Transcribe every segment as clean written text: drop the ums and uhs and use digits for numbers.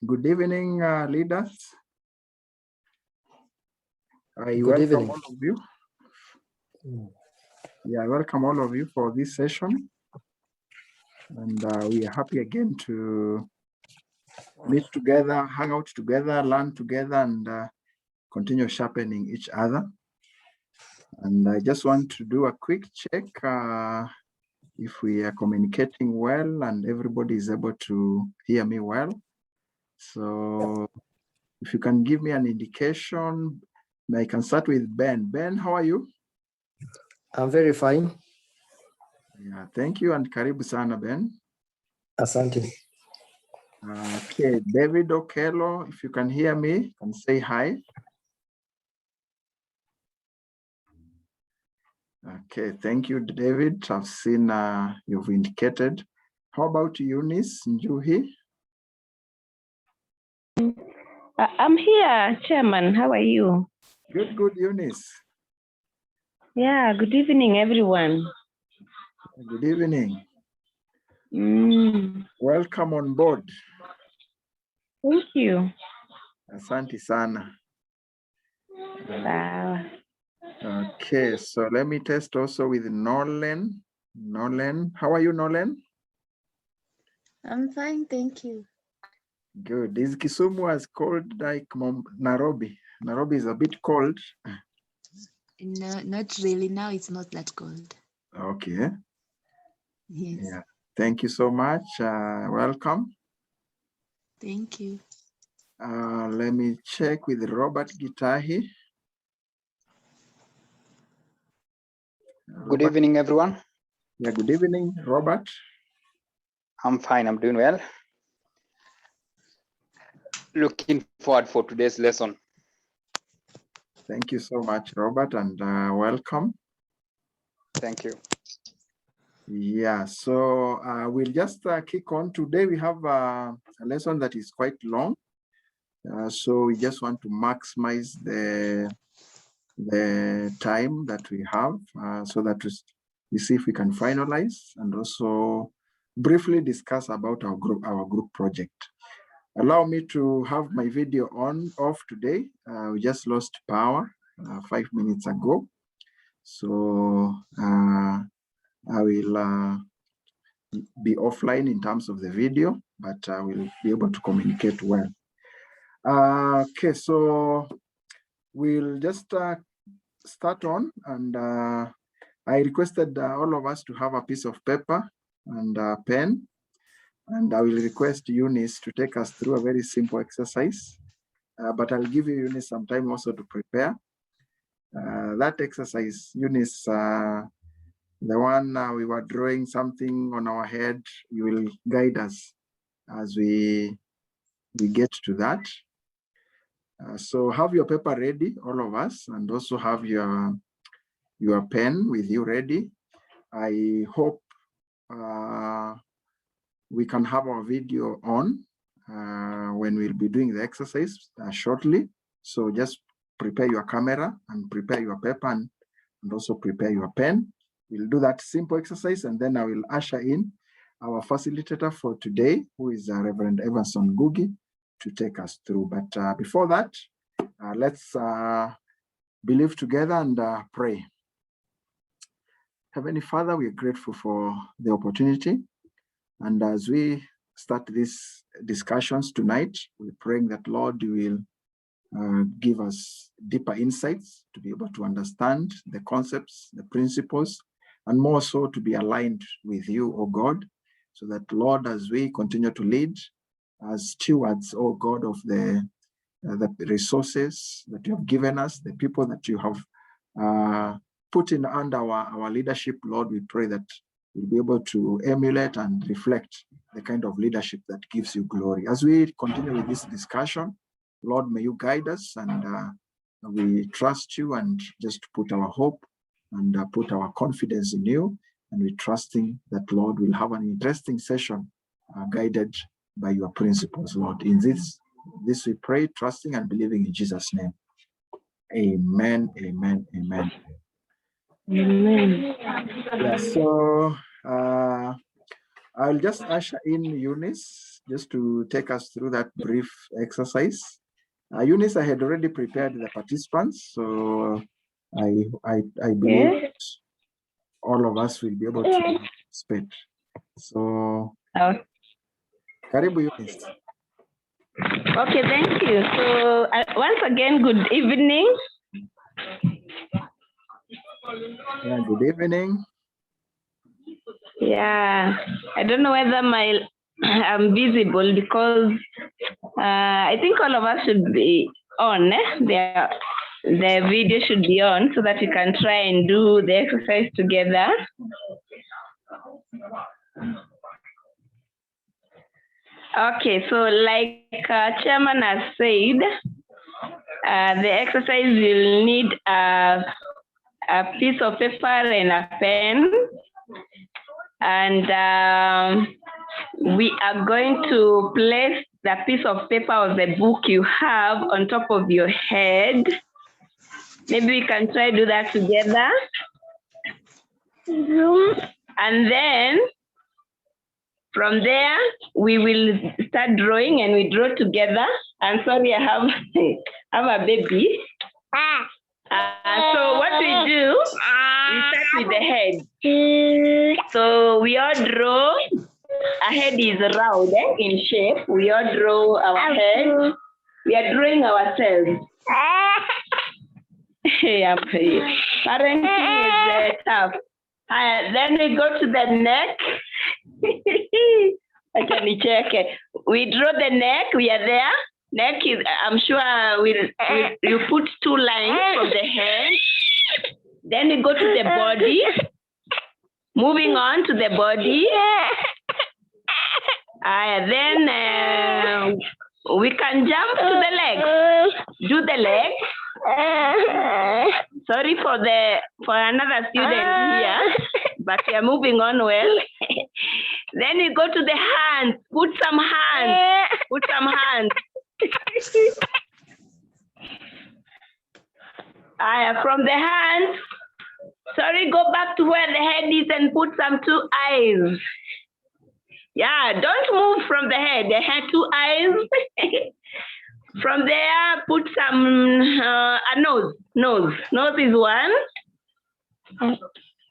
Good evening, leaders. I Good welcome evening. all of you. Yeah, I welcome all of you for this session. And we are happy again to meet together, hang out together, learn together, and continue sharpening each other. And I just want to do a quick check if we are communicating well and everybody is able to hear me well. So if you can give me an indication, I can start with Ben. Ben, how are you? I'm very fine. Yeah, thank you, and karibu sana, Ben. Asante. Okay, David Okello, if you can hear me, can say hi. Okay, thank you, David. I've seen you've indicated. How about Eunice Njuhi? I'm here, Chairman. How are you? Good, Eunice. Yeah, good evening, everyone. Good evening. Mm, Welcome on board. thank you. Asante sana. Wow. Okay, so let me test also with Nolan. Nolan, how are you, Nolan? I'm fine, thank you. Good. Is Kisumu as cold like Nairobi? Nairobi is a bit cold. No, not really. Now it's not that cold. Okay. Yes. Yeah. Thank you so much. Welcome. Thank you. Let me check with Robert Gitahi. Good evening, everyone. Yeah, good evening, Robert. I'm fine. I'm doing well. Looking forward for today's lesson. Thank you so much, Robert, and welcome. Thank you. Yeah, so we'll just kick on. Today we have a lesson that is quite long. So we just want to maximize the time that we have so that we see if we can finalize and also briefly discuss about our group project. Allow me to have my video off today. We just lost power 5 minutes ago. So I will be offline in terms of the video, but I will be able to communicate well. Okay, so we'll just start on, and I requested all of us to have a piece of paper and a pen, and I will request Eunice to take us through a very simple exercise, but I'll give you, Eunice, some time also to prepare. That exercise, Eunice, the one we were drawing something on our head, you will guide us as we get to that. So have your paper ready, all of us, and also have your pen with you ready. I hope we can have our video on when we'll be doing the exercise shortly. So just prepare your camera and prepare your paper and also prepare your pen. We'll do that simple exercise, and then I will usher in our facilitator for today, who is Reverend Evanson Gugi, to take us through. But before that, let's believe together and pray. Heavenly Father, we are grateful for the opportunity. And as we start these discussions tonight, we're praying that, Lord, you will give us deeper insights to be able to understand the concepts, the principles, and more so to be aligned with you, O God, so that, Lord, as we continue to lead as stewards, O God, of the resources that you have given us, the people that you have put in under our leadership, Lord, we pray that we'll be able to emulate and reflect the kind of leadership that gives you glory. As we continue with this discussion, Lord, may you guide us, and we trust you and just put our hope and put our confidence in you. And we're trusting that, Lord, we'll have an interesting session guided by your principles, Lord. In this we pray, trusting and believing in Jesus' name. Amen, amen, amen. Amen. Yeah, so I'll just usher in Eunice just to take us through that brief exercise. Eunice, I had already prepared the participants, so I believe all of us will be able to participate. So, Karibu Eunice. Okay, thank you. So once again, good evening. Yeah, good evening. Yeah, I don't know whether I'm visible because I think all of us should be on. The video should be on so that we can try and do the exercise together. Okay, so like Chairman has said, the exercise will need a piece of paper and a pen. And we are going to place the piece of paper or the book you have on top of your head. Maybe we can try to do that together. And then from there, we will start drawing and we draw together. I'm sorry, I have a baby. So what we do, we start with the head. So we all draw. Our head is round in shape. We all draw our head. We are drawing ourselves. Parenting is tough. Then we go to the neck. We draw the neck. We are there. Neck is, I'm sure you put 2 lines from the head. Then we go to the body. Moving on to the body. Then we can jump to the legs. Do the legs. Sorry for another student here, but we are moving on well. Then we go to the hands. Put some hands. Put some hands. From the hands, sorry, go back to where the head is and put some 2 eyes. Yeah, don't move from the head. The head, 2 eyes. From there, put some a nose. Nose is 1.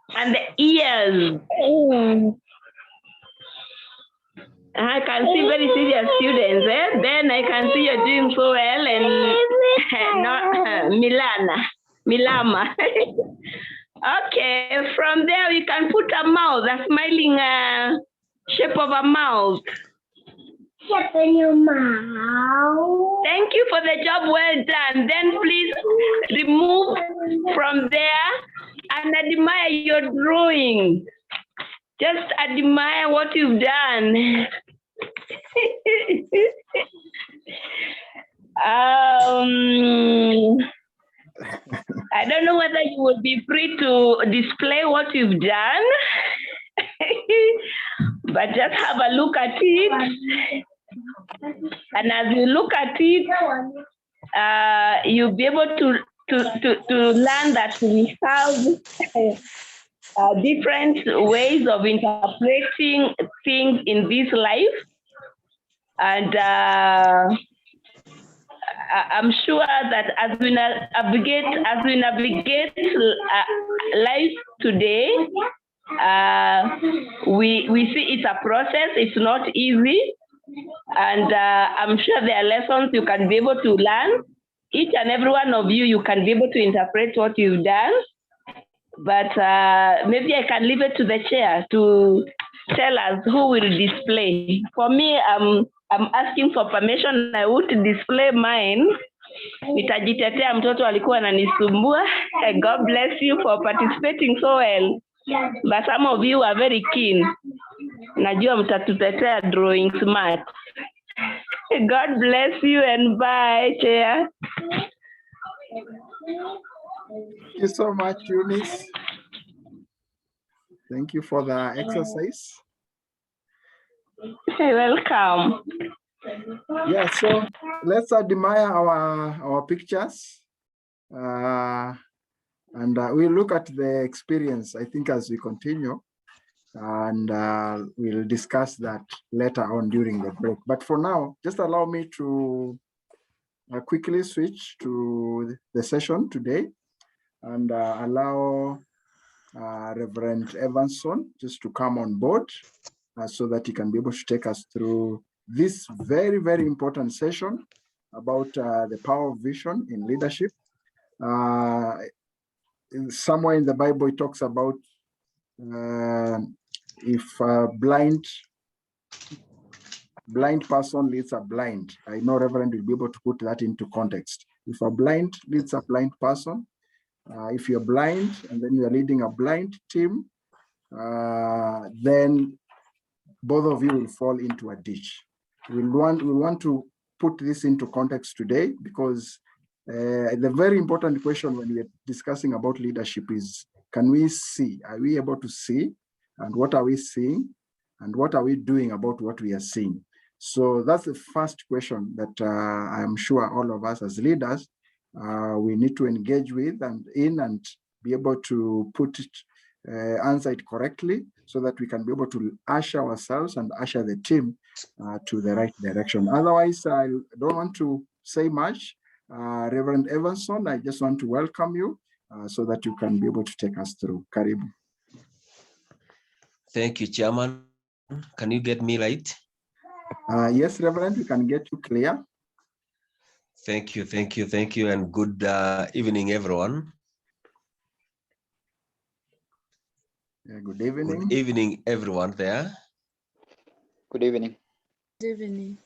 And the ears. I can see very serious students. Then I can see you're doing so well and not Milama. Okay, from there we can put a mouth, a smiling shape of a mouth. Open your mouth. Thank you for the job well done. Then please remove from there and admire your drawing. Just admire what you've done. I don't know whether you will be free to display what you've done, but just have a look at it. And as you look at it, you'll be able to learn that we have different ways of interpreting things in this life. And I'm sure that as we navigate life today, we see it's a process. It's not easy. And I'm sure there are lessons you can be able to learn. Each and every one of you can be able to interpret what you've done. But maybe I can leave it to the chair to tell us who will display. For me, I'm asking for permission. I would display mine. Nitajitetea, mtoto alikuwa ananisumbua. God bless you for participating so well. But some of you are very keen. Najua mtatutetea drawing smart. God bless you and bye, Chair. Thank you so much, Eunice. Thank you for the exercise. Welcome. Yeah, so let's admire our pictures. And we'll look at the experience, I think, as we continue. and we'll discuss that later on during the break. But for now, just allow me to quickly switch to the session today and allow Reverend Evanson just to come on board so that he can be able to take us through this very, very important session about the power of vision in leadership. Somewhere in the Bible, it talks about if a blind person leads a blind. I know Reverend will be able to put that into context. If a blind leads a blind person, if you're blind and then you're leading a blind team, then both of you will fall into a ditch. We want to put this into context today because the very important question when we're discussing about leadership is, can we see? Are we able to see? And what are we seeing? And what are we doing about what we are seeing? So that's the first question that I'm sure all of us as leaders, we need to engage with and be able to put it, answer it correctly so that we can be able to usher ourselves and usher the team to the right direction. Otherwise, I don't want to say much. Reverend Evanson, I just want to welcome you so that you can be able to take us through. Karibu. Thank you, Chairman. Can you get me right? Yes, Reverend, we can get you clear. Thank you, and good evening, everyone. Good evening. Good evening, everyone there. Good evening. Good evening.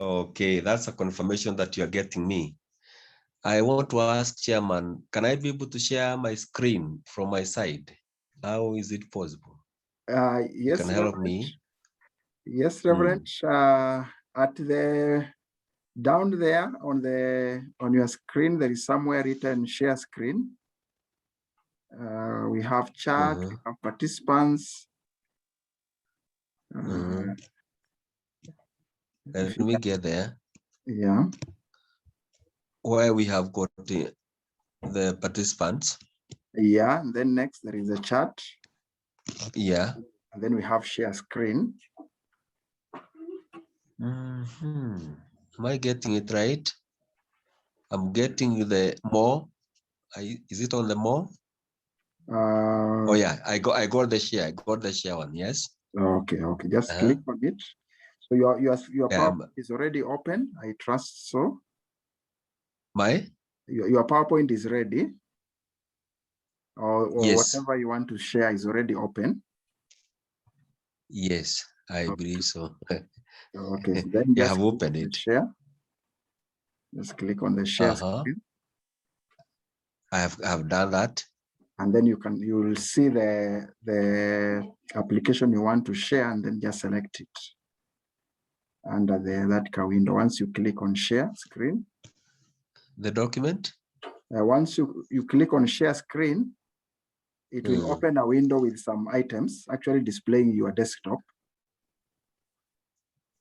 Okay, that's a confirmation that you are getting me. I want to ask Chairman, can I be able to share my screen from my side? How is it possible? Yes, you can help Reverend. me. Yes, Reverend. At the down there on your screen, there is somewhere written share screen. We have chat, we have participants. Let me get there. Yeah. Where we have got the participants. Yeah, and then next there is a chat. Yeah. And then we have share screen. Am I getting it right? I'm getting the more. Is it on the more? Oh yeah, I got the share. I got the share one. Yes. Okay. Just click on it. So your PowerPoint is already open. I trust so. Your PowerPoint is ready. Or yes. Whatever you want to share is already open. Yes, I believe so. Okay, so then you have opened it. Share. Just click on the share screen. I have done that. And then you will see the application you want to share, and then just select it under that window. Once you click on share screen. The document? Once you click on share screen, it will open a window with some items actually displaying your desktop.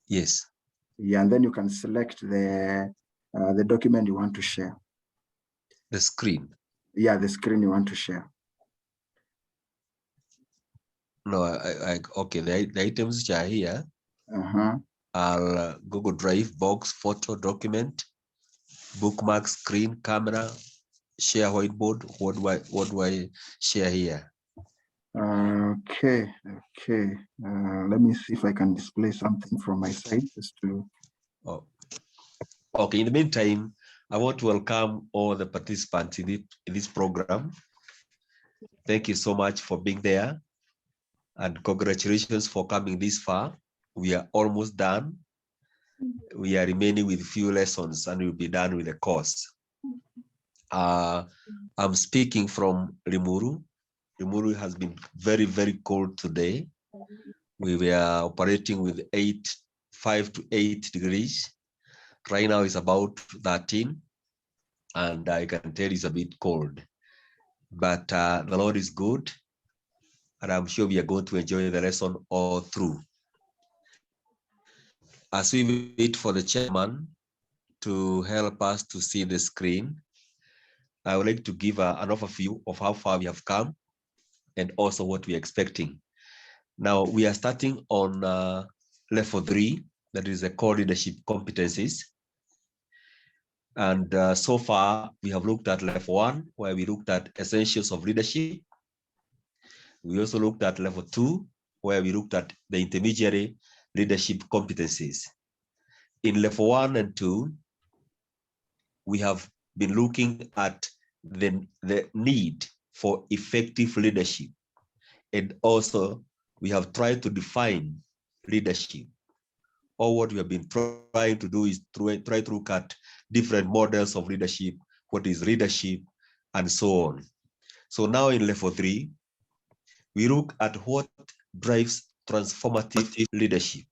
Yes. Yeah, and then you can select the document you want to share. The screen. Yeah, the screen you want to share. No, okay. The items which are here are Google Drive, box, photo, document, bookmark, screen, camera, share whiteboard. What do I share here? Okay. Let me see if I can display something from my side just to. Oh. Okay. In the meantime, I want to welcome all the participants in this program. Thank you so much for being there, and congratulations for coming this far. We are almost done. We are remaining with few lessons, and we'll be done with the course. I'm speaking from Limuru. Limuru has been very, very cold today. We were operating with 5 to 8 degrees. Right now it's about 13, and I can tell it's a bit cold. But the Lord is good, and I'm sure we are going to enjoy the lesson all through. As we wait for the chairman to help us to see the screen, I would like to give an overview of how far we have come and also what we're expecting. Now we are starting on level 3, that is the core leadership competencies. And so far we have looked at level 1, where we looked at essentials of leadership. We also looked at level 2, where we looked at the intermediary leadership competencies. In level 1 and 2, we have been looking at the need for effective leadership. And also, we have tried to define leadership. Or what we have been trying to do is try to look at different models of leadership, what is leadership, and so on. So now in level 3, we look at what drives transformative leadership.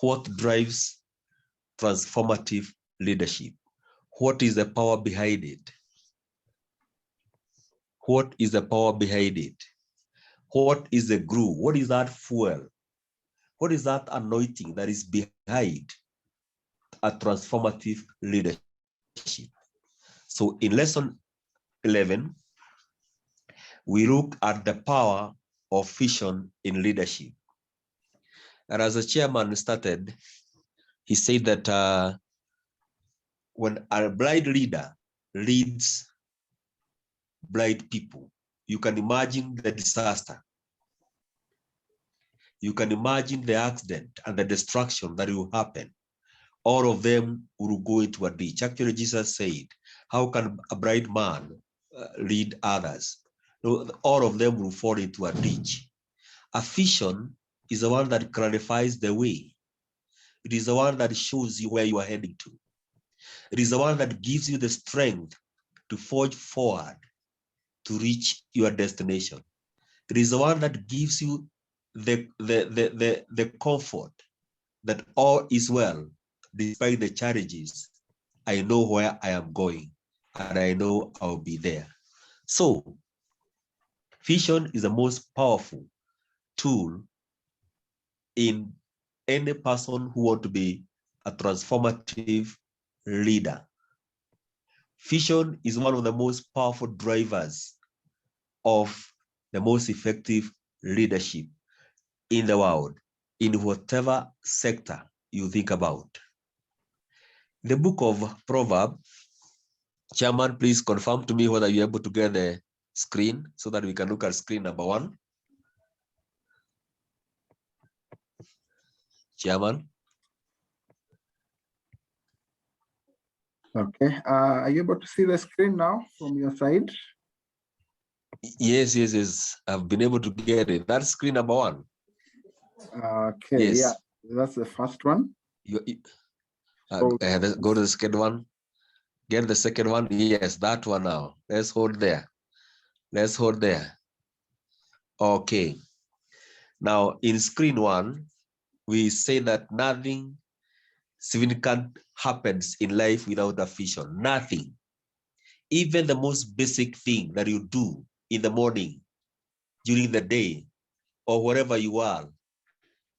What drives transformative leadership? What is the power behind it? What is the power behind it? What is the glue? What is that fuel? What is that anointing that is behind a transformative leadership? So in lesson 11, we look at the power of vision in leadership. And as the chairman started, he said that when a blind leader leads blind people, you can imagine the disaster. You can imagine the accident and the destruction that will happen. All of them will go into a ditch. Actually, Jesus said, how can a blind man lead others? No, all of them will fall into a ditch. A vision is the one that clarifies the way. It is the one that shows you where you are heading to. It is the one that gives you the strength to forge forward to reach your destination. It is the one that gives you the comfort that all is well despite the challenges. I know where I am going and I know I'll be there. So vision is the most powerful tool in any person who wants to be a transformative leader. Vision is one of the most powerful drivers of the most effective leadership in the world, in whatever sector you think about. The book of Proverbs, Chairman, please confirm to me whether you're able to get the screen so that we can look at screen number 1. Chairman. Okay. Are you able to see the screen now from your side? Yes. I've been able to get it. That's screen number 1. Okay. Yes. Yeah, that's the first one. Go to the second one. Get the second one. Yes, that one now. Let's hold there. Okay. Now in screen 1, we say that nothing significant happens in life without a vision. Nothing. Even the most basic thing that you do in the morning, during the day, or wherever you are,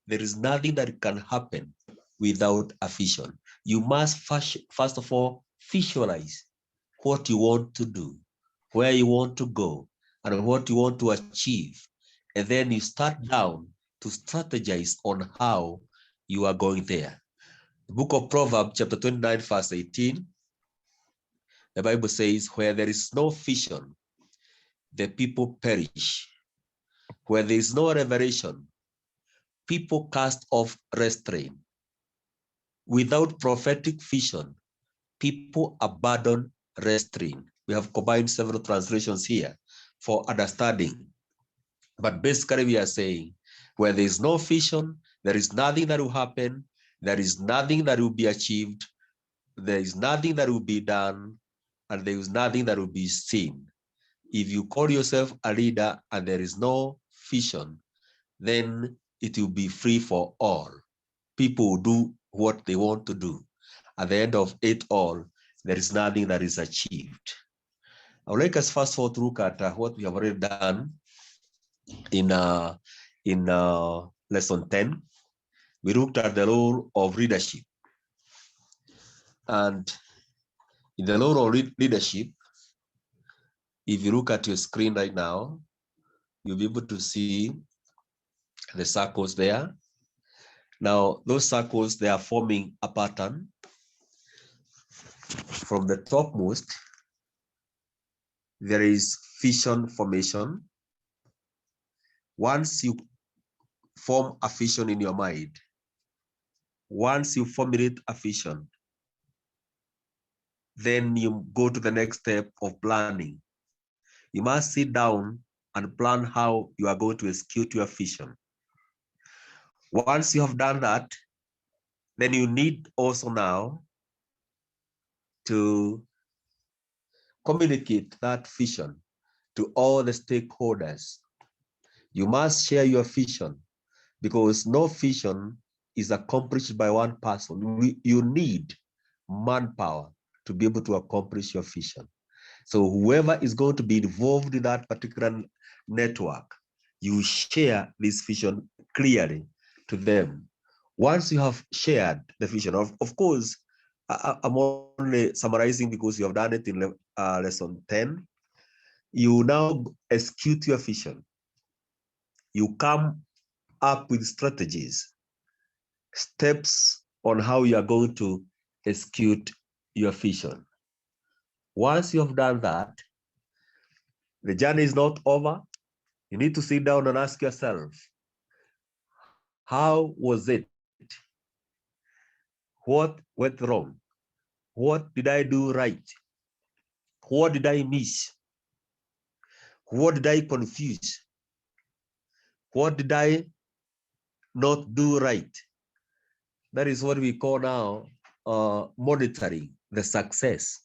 there is nothing that can happen without a vision. You must first of all visualize what you want to do, where you want to go, and what you want to achieve. And then you start down to strategize on how you are going there. The book of Proverbs, chapter 29, verse 18, the Bible says, where there is no vision, the people perish. Where there is no revelation, people cast off restraint. Without prophetic vision, people abandon restraint. We have combined several translations here for understanding. But basically we are saying, where there is no vision, there is nothing that will happen, there is nothing that will be achieved, there is nothing that will be done, and there is nothing that will be seen. If you call yourself a leader and there is no vision, then it will be free for all. People will do what they want to do. At the end of it all, there is nothing that is achieved. I would like us first of all to look at what we have already done in lesson 10. We looked at the role of leadership. And in the role of leadership, if you look at your screen right now, you'll be able to see the circles there. Now, those circles, they are forming a pattern from the topmost. There is fission formation. Once you form a fission in your mind, once you formulate a fission, then you go to the next step of planning. You must sit down and plan how you are going to execute your fission. Once you have done that, then you need also now to communicate that vision to all the stakeholders. You must share your vision, because no vision is accomplished by one person. You need manpower to be able to accomplish your vision. So whoever is going to be involved in that particular network, you share this vision clearly to them. Once you have shared the vision, of course, I'm only summarizing because you have done it in lesson 10. You now execute your vision. You come up with strategies, steps on how you are going to execute your vision. Once you have done that, the journey is not over. You need to sit down and ask yourself, how was it? What went wrong? What did I do right? What did I miss? What did I confuse? What did I not do right? That is what we call now monitoring the success.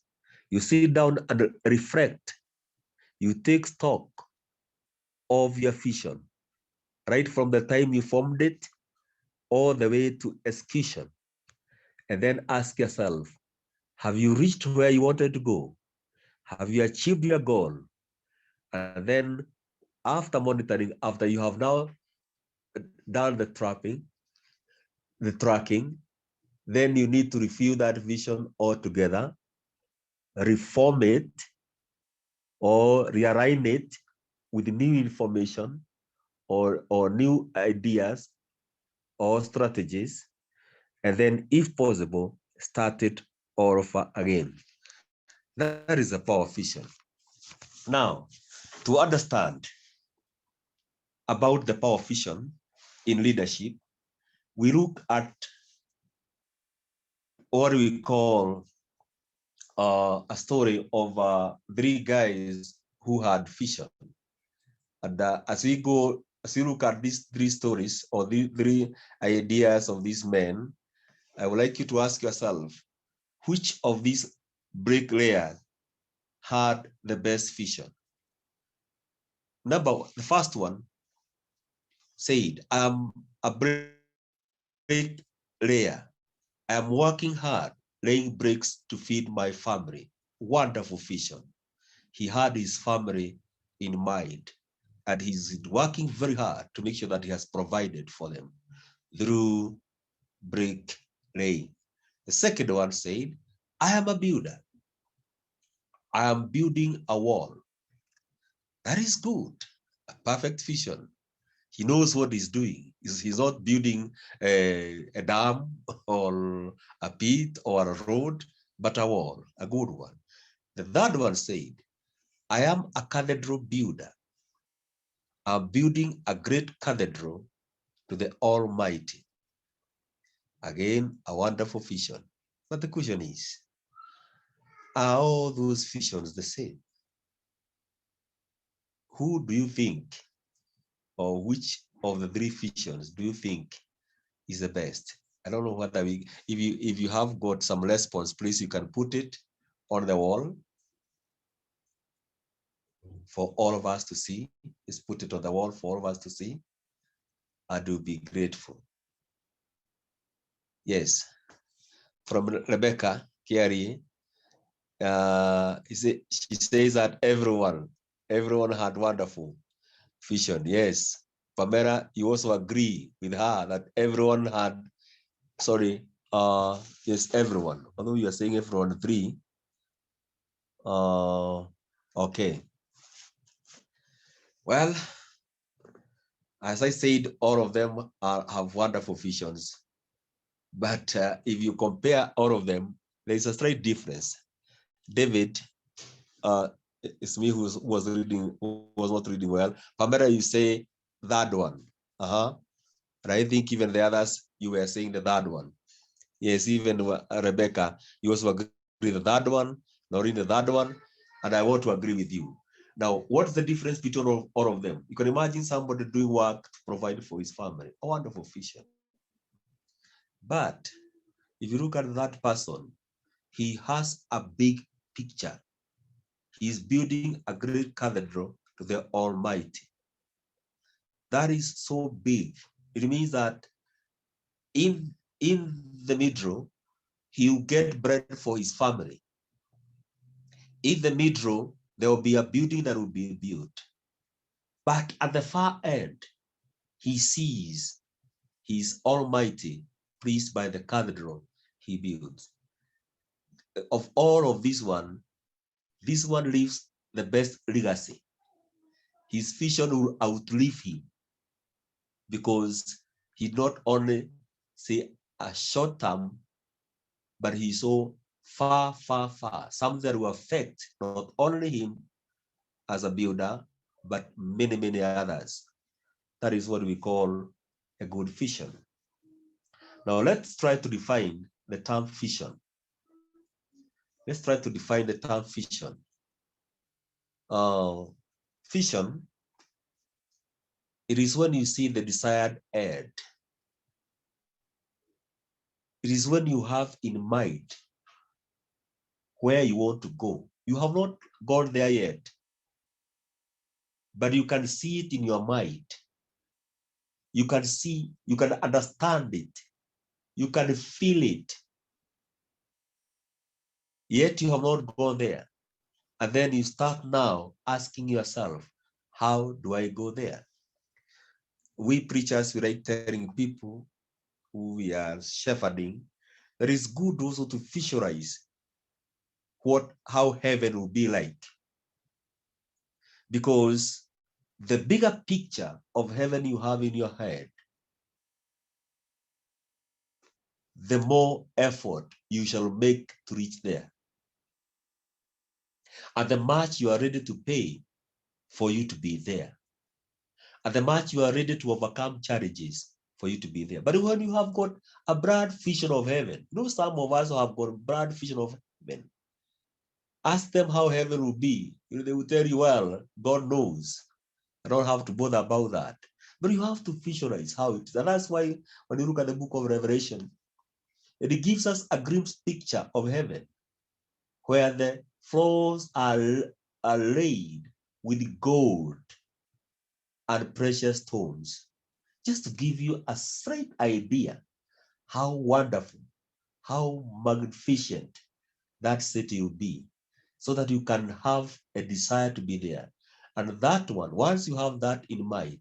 You sit down and reflect. You take stock of your vision, right from the time you formed it all the way to execution. And then ask yourself, have you reached where you wanted to go? Have you achieved your goal? And then after monitoring, after you have now done the tracking, then you need to review that vision altogether, reform it, or realign it with new information or new ideas or strategies, and then, if possible, start it all over again. That is a power of vision. Now, to understand about the power of vision in leadership, we look at what we call a story of 3 guys who had vision. And as we look at these 3 stories or the 3 ideas of these men, I would like you to ask yourself, which of these bricklayers had the best vision? The first one said, I'm a bricklayer. I am working hard, laying bricks to feed my family. Wonderful vision. He had his family in mind, and he's working very hard to make sure that he has provided for them through bricklaying. The second one said, I am a builder. I am building a wall. That is good. A perfect vision. He knows what he's doing. He's not building a dam or a pit or a road, but a wall, a good one. The third one said, I am a cathedral builder. I'm building a great cathedral to the Almighty. Again, a wonderful vision. But the question is, are all those visions the same? Who do you think, or which of the 3 visions do you think is the best? I don't know whether if you have got some response, please, you can put it on the wall for all of us to see. Just put it on the wall for all of us to see. I do be grateful. Yes, from Rebecca Kiari, she says that everyone had wonderful vision. Yes, Pamela, you also agree with her that everyone had, yes, everyone. Although you are saying everyone 3. Okay. Well, As I said, all of them have wonderful visions. But if you compare all of them, there is a slight difference. David, it's me who was not reading well. Pamela, you say that one. And I think even the others, you were saying the third one. Yes, even Rebecca, you also agree with the third one, Noreen the third one, and I want to agree with you. Now, what's the difference between all of them? You can imagine somebody doing work to provide for his family, a wonderful vision. But if you look at that person, he has a big picture. He is building a great cathedral to the Almighty. That is so big. It means that in the middle, he will get bread for his family. In the middle, there will be a building that will be built. But at the far end, he sees his Almighty pleased by the cathedral he builds. Of all of this one leaves the best legacy. His vision will outlive him because he not only see a short term, but he saw far, far, far, something that will affect not only him as a builder, but many, many others. That is what we call a good vision. Now let's try to define the term vision. Let's try to define the term vision. Vision, it is when you see the desired end. It is when you have in mind where you want to go. You have not gone there yet, but you can see it in your mind. You can see, you can understand it. You can feel it. Yet you have not gone there. And then you start now asking yourself, how do I go there? We preachers, we like telling people who we are shepherding, that it's good also to visualize how heaven will be like. Because the bigger picture of heaven you have in your head, the more effort you shall make to reach there. And the much you are ready to pay for you to be there. And the much you are ready to overcome challenges for you to be there. But when you have got a broad vision of heaven, you know, some of us have got a broad vision of heaven. Ask them how heaven will be. You know, they will tell you, well, God knows. I don't have to bother about that. But you have to visualize how it is. And that's why when you look at the book of Revelation, it gives us a glimpse picture of heaven, where the floors are laid with gold and precious stones, just to give you a slight idea how wonderful, how magnificent that city will be, so that you can have a desire to be there. And that one, once you have that in mind,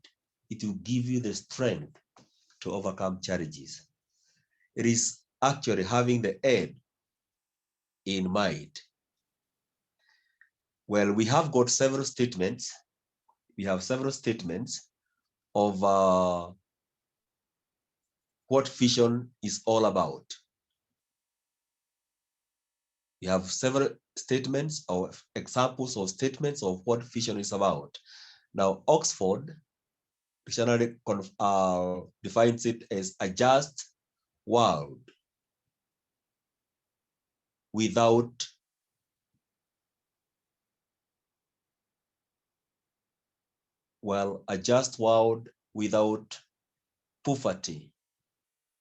it will give you the strength to overcome challenges. It is actually having the end in mind. Well, we have got several statements. We have several statements of what vision is all about. We have several statements or examples of statements of what vision is about. Now, Oxford Dictionary defines it as a just world without a just world without poverty.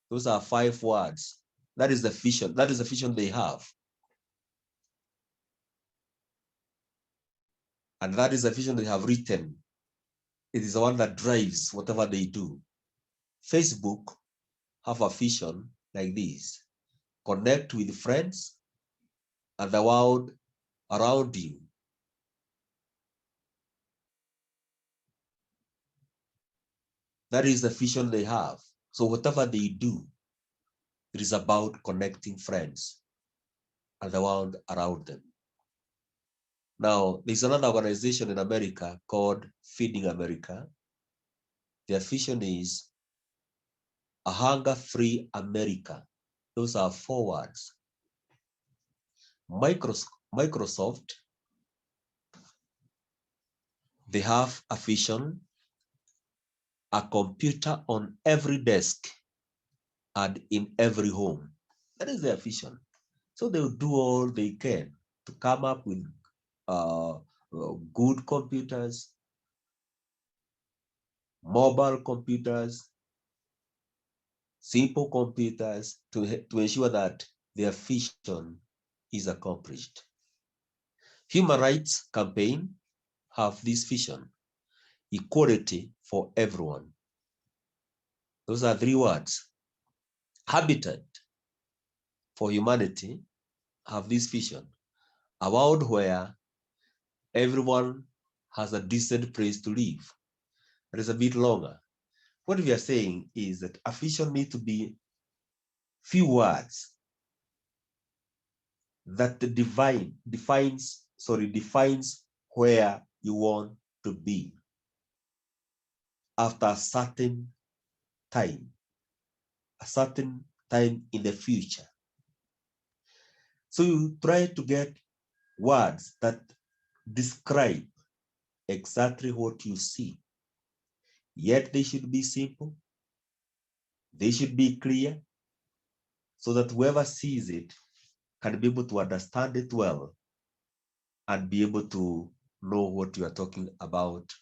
Those are 5 words. That is the vision. That is the vision they have. And that is the vision they have written. It is the one that drives whatever they do. Facebook have a vision like this: connect with friends and the world around you. That is the vision they have. So whatever they do, it is about connecting friends and the world around them. Now, there's another organization in America called Feeding America. Their vision is a hunger-free America. Those are 4 words. Microsoft, they have a vision, a computer on every desk and in every home. That is their vision. So they will do all they can to come up with good computers, mobile computers, simple computers to ensure that their vision is accomplished. Human rights campaign have this vision, equality for everyone. Those are 3 words. Habitat for humanity have this vision, a world where everyone has a decent place to live. It is a bit longer. What we are saying is that a vision needs to be few words that defines where you want to be after a certain time in the future. So you try to get words that describe exactly what you see, yet they should be simple, they should be clear, so that whoever sees it can be able to understand it well and be able to know what you are talking about,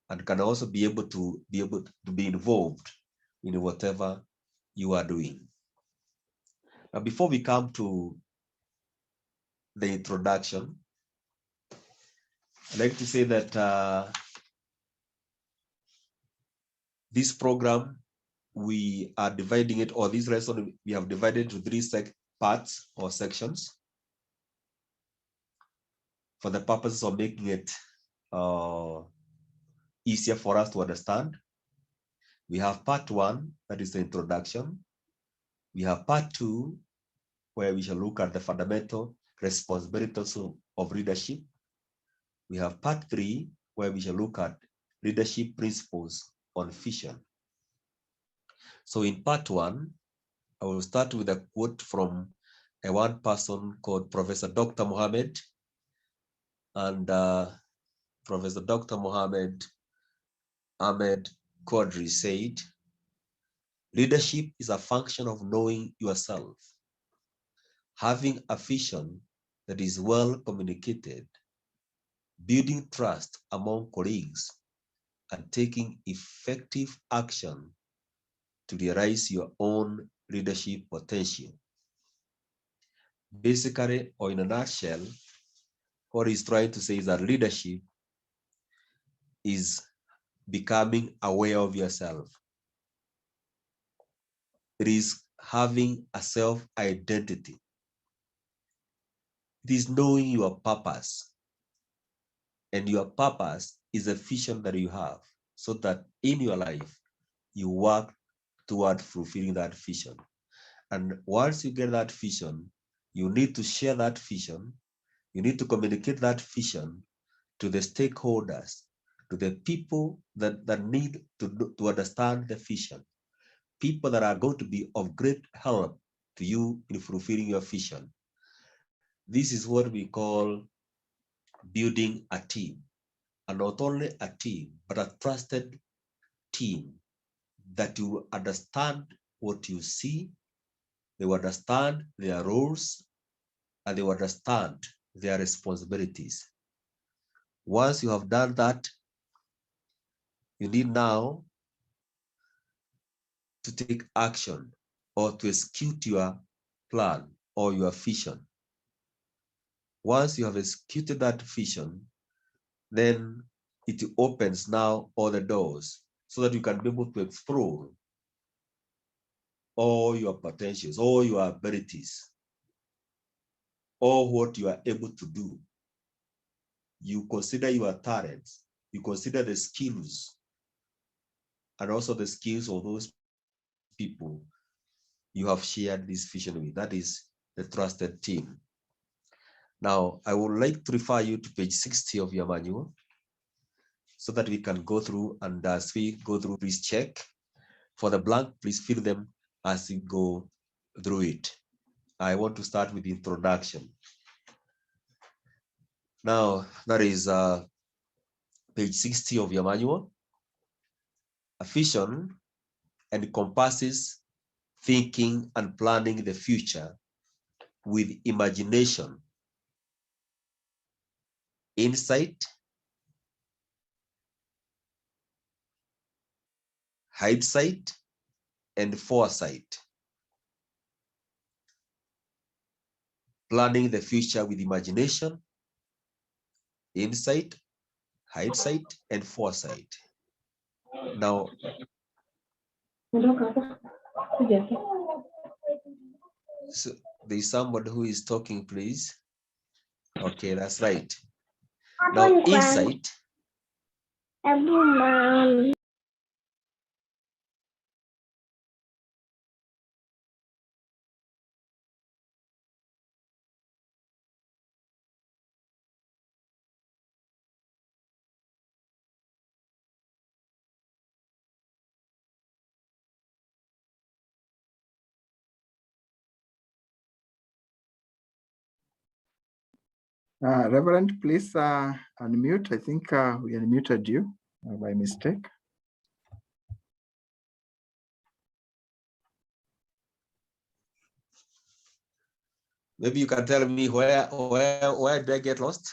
and can also be able to be involved in whatever you are doing. Now, before we come to the introduction, I'd like to say that this program, we are dividing it, or this lesson, we have divided to 3 parts or sections for the purposes of making it easier for us to understand. We have part 1, that is the introduction. We have part 2, where we shall look at the fundamental responsibilities of leadership. We have part 3, where we shall look at leadership principles on vision. So in part 1, I will start with a quote from one person called Professor Dr. Mohammed. And Professor Dr. Mohammed Ahmed Quadri said, leadership is a function of knowing yourself, having a vision that is well communicated, building trust among colleagues, and taking effective action to realize your own leadership potential. Basically, or in a nutshell, what he's trying to say is that leadership is becoming aware of yourself. It is having a self-identity. It is knowing your purpose. And your purpose is a vision that you have, so that in your life, you work toward fulfilling that vision. And once you get that vision, you need to share that vision. You need to communicate that vision to the stakeholders, to the people that need to understand the vision, people that are going to be of great help to you in fulfilling your vision. This is what we call building a team, and not only a team, but a trusted team that you understand what you see, they will understand their roles, and they will understand their responsibilities. Once you have done that, you need now to take action or to execute your plan or your vision. Once you have executed that vision, then it opens now all the doors so that you can be able to explore all your potentials, all your abilities, all what you are able to do. You consider your talents, you consider the skills, and also the skills of those people you have shared this vision with. That is the trusted team. Now, I would like to refer you to page 60 of your manual. so that we can go through, and as we go through, please check. For the blank, please fill them as we go through it. I want to start with the introduction. Now, that is page 60 of your manual. A vision encompasses thinking and planning the future with imagination, insight, hindsight, and foresight. Planning the future with imagination, insight, hindsight, and foresight. Now, so there's somebody who is talking, please. Okay, that's right. Now, insight. Reverend, please unmute. I think we unmuted you by mistake. Maybe you can tell me where did I get lost?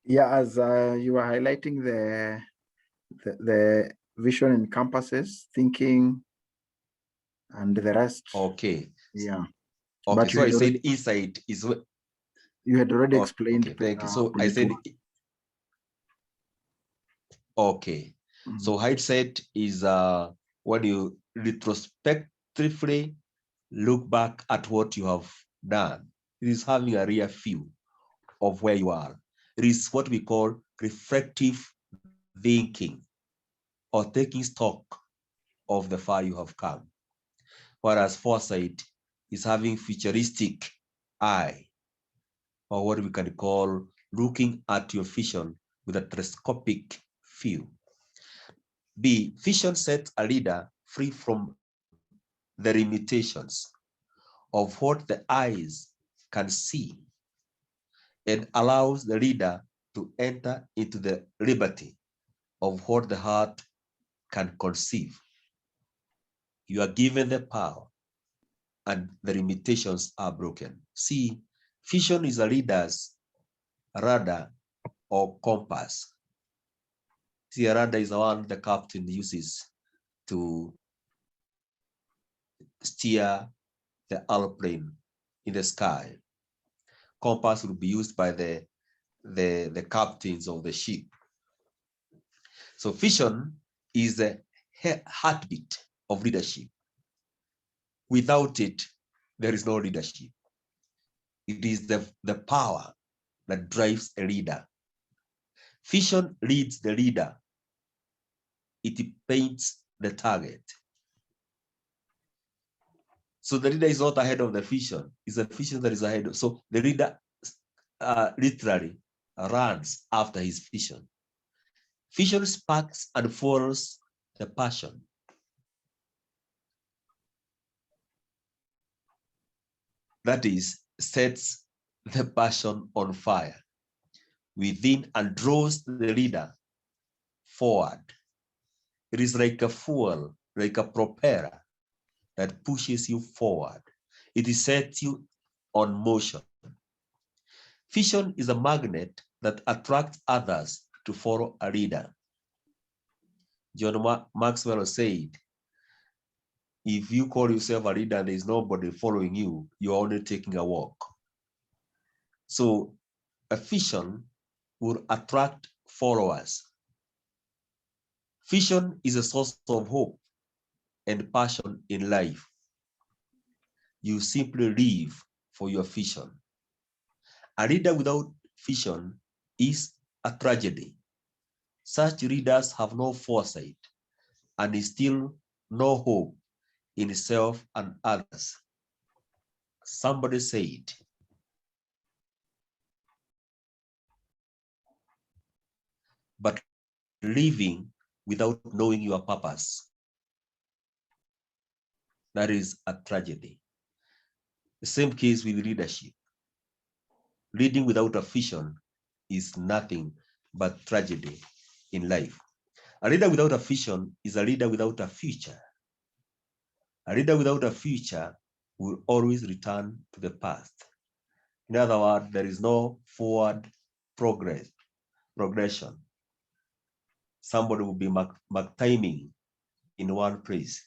Yeah, as you were highlighting the vision encompasses thinking and the rest. Okay. Yeah. Okay, But so I said insight is what you had already explained. Okay, thank you. So I said okay. So hindsight is when you retrospectively look back at what you have done. It is having a real view of where you are. It is what we call reflective thinking, or taking stock of the far you have come. Whereas foresight is having futuristic eye, or what we can call looking at your vision with a telescopic view. B, vision sets a leader free from the limitations of what the eyes can see and allows the leader to enter into the liberty of what the heart can conceive. You are given the power and the limitations are broken. See, vision is a leader's radar or compass. See, a radar is the one the captain uses to steer the airplane in the sky. Compass will be used by the captains of the ship. So vision is the heartbeat of leadership. Without it, there is no leadership. It is the power that drives a leader. Vision leads the leader. It paints the target. So the leader is not ahead of the vision. It's a vision that is ahead. So the leader literally runs after his vision. Vision sparks and fuels the passion. That is, sets the passion on fire within and draws the leader forward. It is like a fuel, like a propeller that pushes you forward. It sets you on motion. Vision is a magnet that attracts others to follow a leader. John Maxwell said, if you call yourself a leader and there's nobody following you, you're only taking a walk. So a vision will attract followers. Vision is a source of hope and passion in life. You simply live for your vision. A leader without vision is a tragedy. Such leaders have no foresight and instill no hope in self and others. Somebody said, but living without knowing your purpose. That is a tragedy. The same case with leadership. Leading without a vision is nothing but tragedy in life. A leader without a vision is a leader without a future. A leader without a future will always return to the past. In other words, there is no forward progression. Somebody will be timing in one place.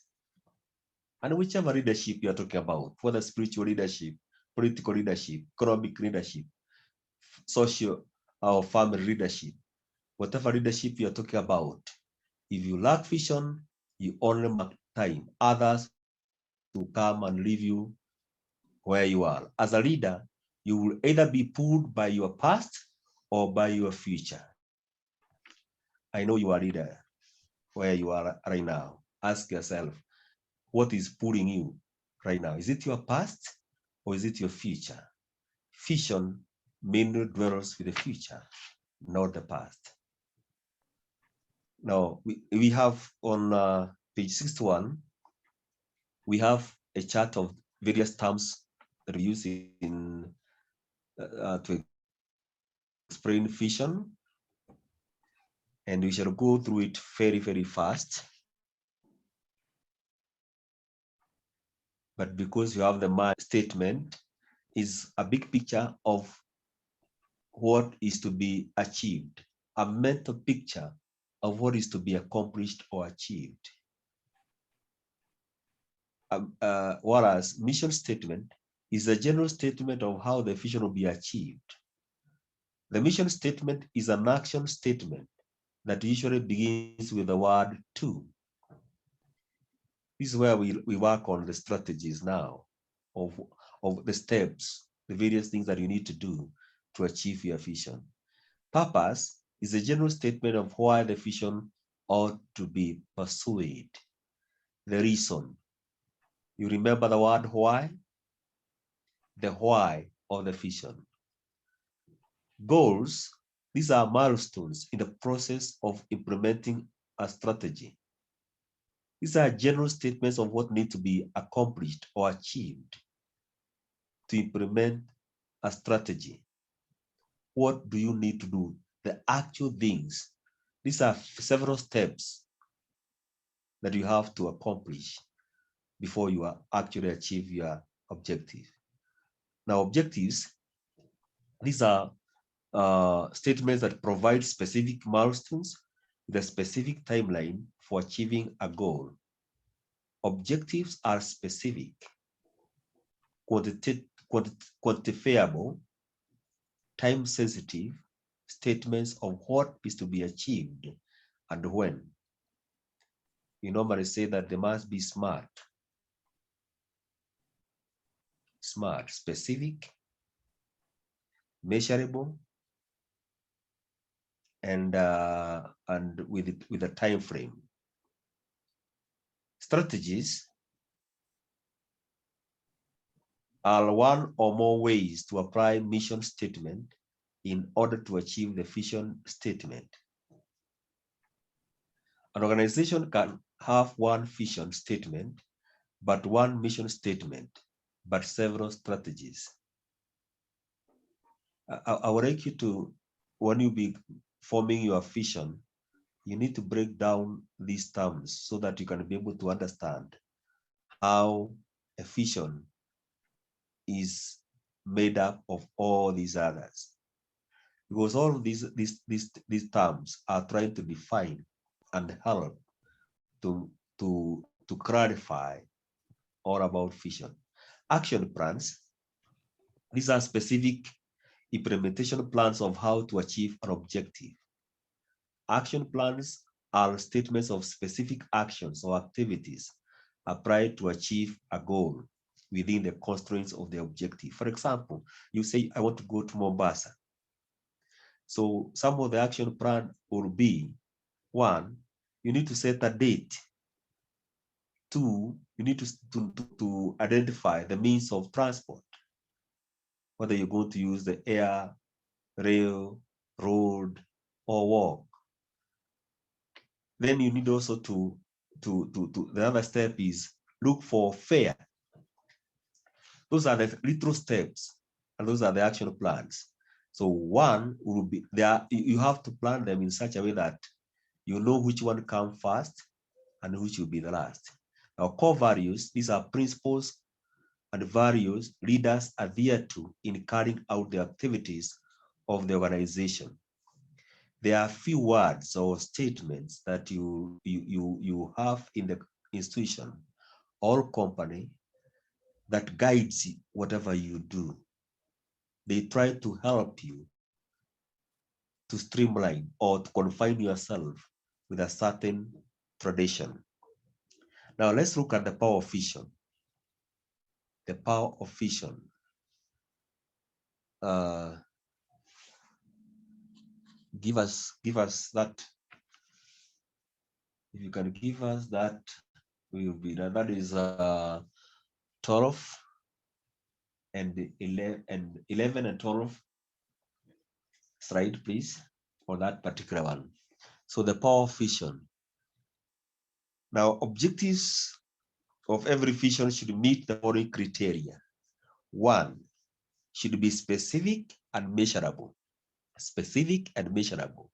And whichever leadership you are talking about, whether spiritual leadership, political leadership, economic leadership, social or family leadership, whatever leadership you are talking about, if you lack vision, you only mark time. Others will come and leave you where you are. As a leader, you will either be pulled by your past or by your future. I know you are a leader where you are right now. Ask yourself, what is pulling you right now? Is it your past or is it your future? Vision mainly dwells with the future, not the past. Now, we have on page 61, we have a chart of various terms that we use in to explain vision, and we shall go through it very, very fast. But because you have the mind statement, is a big picture of what is to be achieved, a mental picture of what is to be accomplished or achieved. Whereas mission statement is a general statement of how the vision will be achieved. The mission statement is an action statement that usually begins with the word to. This is where we work on the strategies now of the steps, the various things that you need to do to achieve your vision. Purpose is a general statement of why the vision ought to be pursued. The reason. You remember the word why? The why of the vision. Goals, these are milestones in the process of implementing a strategy. These are general statements of what needs to be accomplished or achieved to implement a strategy. What do you need to do? The actual things. These are several steps that you have to accomplish before you actually achieve your objective. Now, objectives, these are statements that provide specific milestones with a specific timeline for achieving a goal. Objectives are specific, quantifiable, time-sensitive statements of what is to be achieved and when. We normally say that they must be smart, specific, measurable, and with a time frame. Strategies are one or more ways to apply mission statement in order to achieve the vision statement. An organization can have one vision statement, but one mission statement, but several strategies. I would like you to, when you be forming your vision, you need to break down these terms so that you can be able to understand how a vision is made up of all these others. Because all of these terms are trying to define and help to clarify all about vision. Action plans, these are specific implementation plans of how to achieve an objective. Action plans are statements of specific actions or activities applied to achieve a goal within the constraints of the objective. For example, you say, I want to go to Mombasa. So some of the action plan will be, 1, you need to set a date. 2, you need to identify the means of transport, whether you're going to use the air, rail, road, or walk. then you need also to the other step is look for fair. Those are the little steps, and those are the action plans. So one will be there. You have to plan them in such a way that you know which one come first and which will be the last. Now, core values, these are principles and values leaders adhere to in carrying out the activities of the organization. There are few words or statements that you have in the institution or company that guides whatever you do. They try to help you to streamline or to confine yourself with a certain tradition. Now let's look at the power of vision. The power of vision. Give us that. If you can give us that, will be that is 12 and 11 and 12 slide, please, for that particular one. So the power of vision. Now, objectives of every vision should meet the following criteria. One, should be specific and measurable. Specific and measurable.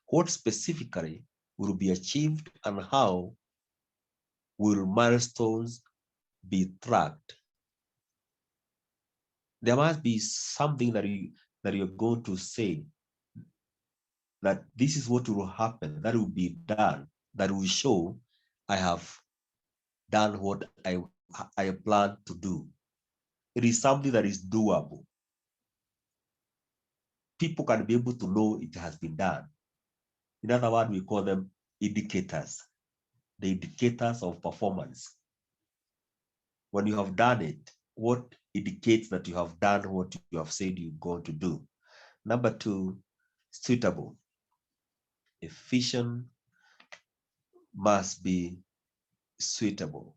What specifically will be achieved and how will milestones be tracked? There must be something that you're going to say that this is what will happen, that will be done, that will show I have done what I plan to do. It is something that is doable. People can be able to know it has been done. In other words, we call them indicators, the indicators of performance. When you have done it, what indicates that you have done what you have said you're going to do? Number two, suitable. A vision must be suitable.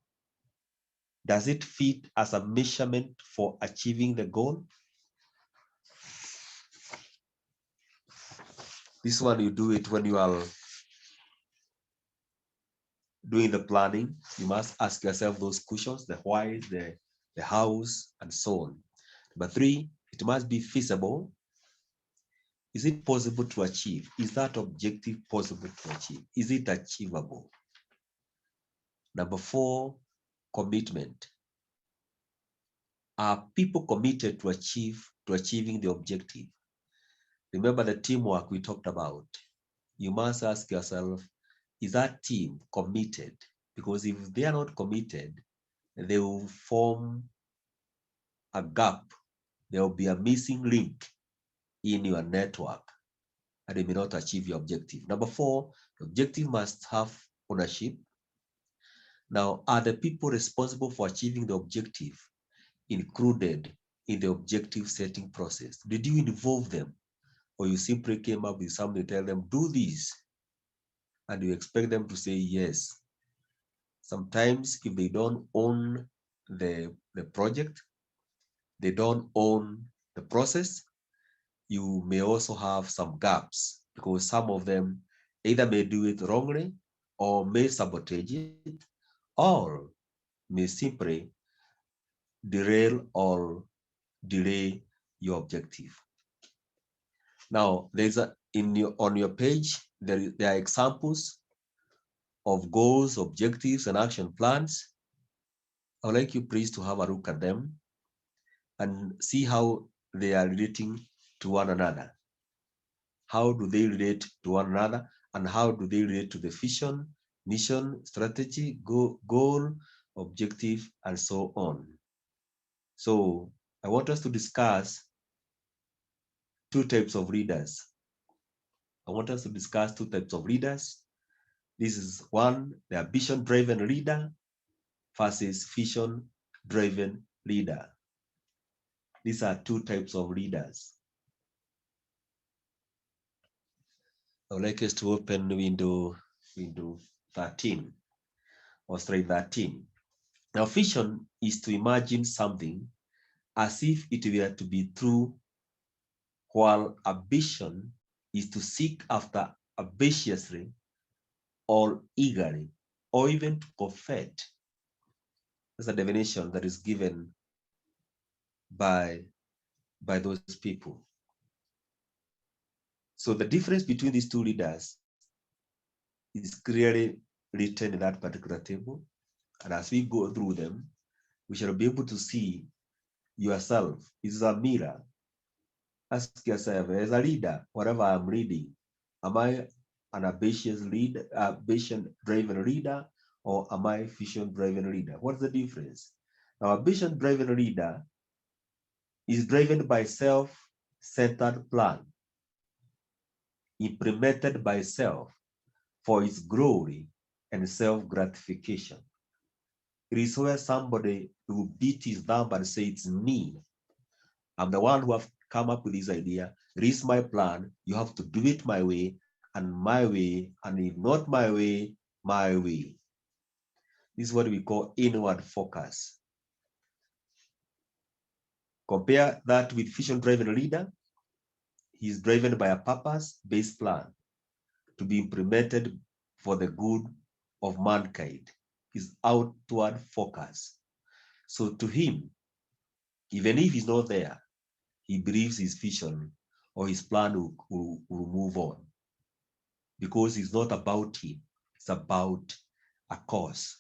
Does it fit as a measurement for achieving the goal? This one, you do it when you are doing the planning. You must ask yourself those questions, the why, the hows, and so on. Number three, it must be feasible. Is it possible to achieve? Is that objective possible to achieve? Is it achievable? Number four, commitment. Are people committed to achieving the objective? Remember the teamwork we talked about. You must ask yourself, is that team committed? Because if they are not committed, they will form a gap. There will be a missing link in your network and they may not achieve your objective. Number four, the objective must have ownership. Now, are the people responsible for achieving the objective included in the objective setting process? Did you involve them? Or you simply came up with something, tell them, do this, and you expect them to say yes? Sometimes if they don't own the project, they don't own the process, you may also have some gaps because some of them either may do it wrongly or may sabotage it or may simply derail or delay your objective. Now, there's on your page, there are examples of goals, objectives, and action plans. I would like you please to have a look at them and see how they are relating to one another. How do they relate to one another, and how do they relate to the vision, mission, strategy, goal, objective, and so on? So I want us to discuss two types of leaders. This is one, the ambition-driven leader versus vision-driven leader. These are two types of leaders. I would like us to open window 13 or slide 13. Now, vision is to imagine something as if it were to be true, while ambition is to seek after ambitiously or eagerly, or even to covet. That's a definition that is given by those people. So the difference between these two leaders is clearly written in that particular table. And as we go through them, we shall be able to see yourself. It's a mirror. Ask yourself, as a leader, whatever I'm reading, am I an ambitious leader, ambition-driven leader, or am I vision-driven leader? What's the difference? Now, a vision-driven leader is driven by self-centered plan, implemented by self for its glory and self-gratification. It is where somebody will beat his thumb and say, it's me. I'm the one who have come up with this idea. It is my plan. You have to do it my way, and if not my way, my way. This is what we call inward focus. Compare that with vision-driven leader. He is driven by a purpose-based plan to be implemented for the good of mankind. His outward focus. So to him, even if he's not there, he believes his vision or his plan will move on, because it's not about him, it's about a cause.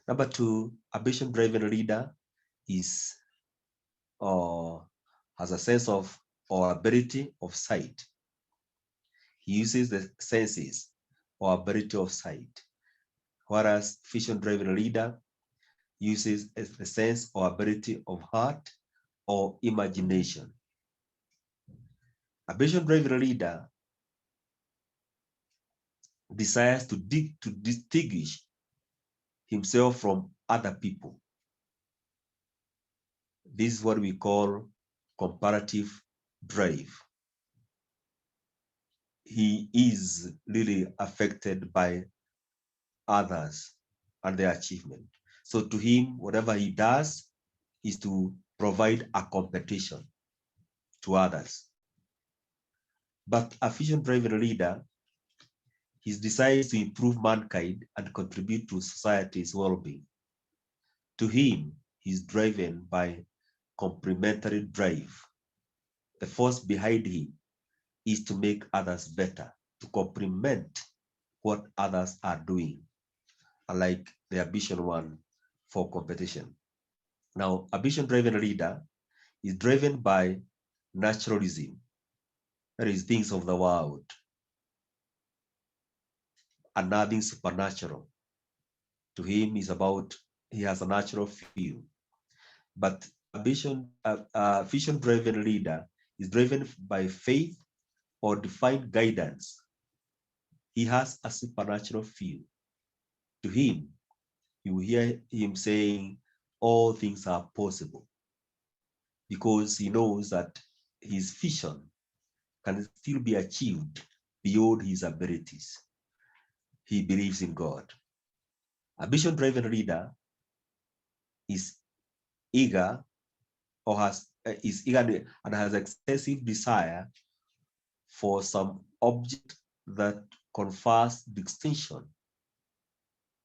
Number two, a vision-driven leader is has a sense of or ability of sight. He uses the senses or ability of sight, whereas vision-driven leader uses the sense or ability of heart or imagination. A vision-driven leader desires to distinguish himself from other people. This is what we call comparative drive. He is really affected by others and their achievement. So to him, whatever he does is to provide a competition to others. But a vision-driven leader, his desire is to improve mankind and contribute to society's well-being. To him, he's driven by complementary drive. The force behind him is to make others better, to complement what others are doing, unlike the ambition one for competition. Now, a vision-driven leader is driven by naturalism, that is, things of the world, and nothing supernatural. To him is about, he has a natural feel. But a vision-driven leader is driven by faith or divine guidance. He has a supernatural feel. To him, you hear him saying, all things are possible, because he knows that his vision can still be achieved beyond his abilities. He believes in God. A vision-driven leader is eager or is eager and has excessive desire for some object that confers distinction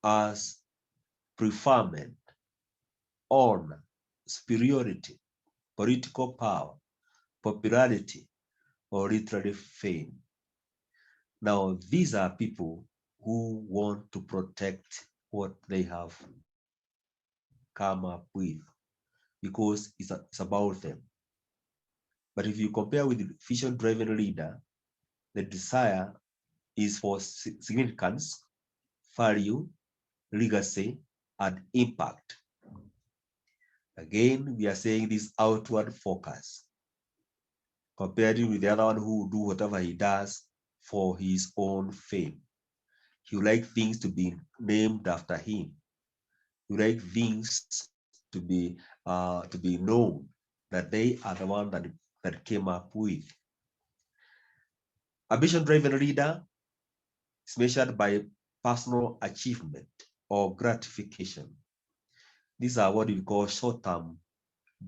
as preferment, honor, superiority, political power, popularity, or literary fame. Now, these are people who want to protect what they have come up with, because it's about them. But if you compare with the vision-driven leader, the desire is for significance, value, legacy, and impact. Again, we are saying this outward focus, compared with the other one who will do whatever he does for his own fame. He would like things to be named after him. He would like things to be known that they are the one that came up with. A vision-driven leader is measured by personal achievement or gratification. These are what we call short-term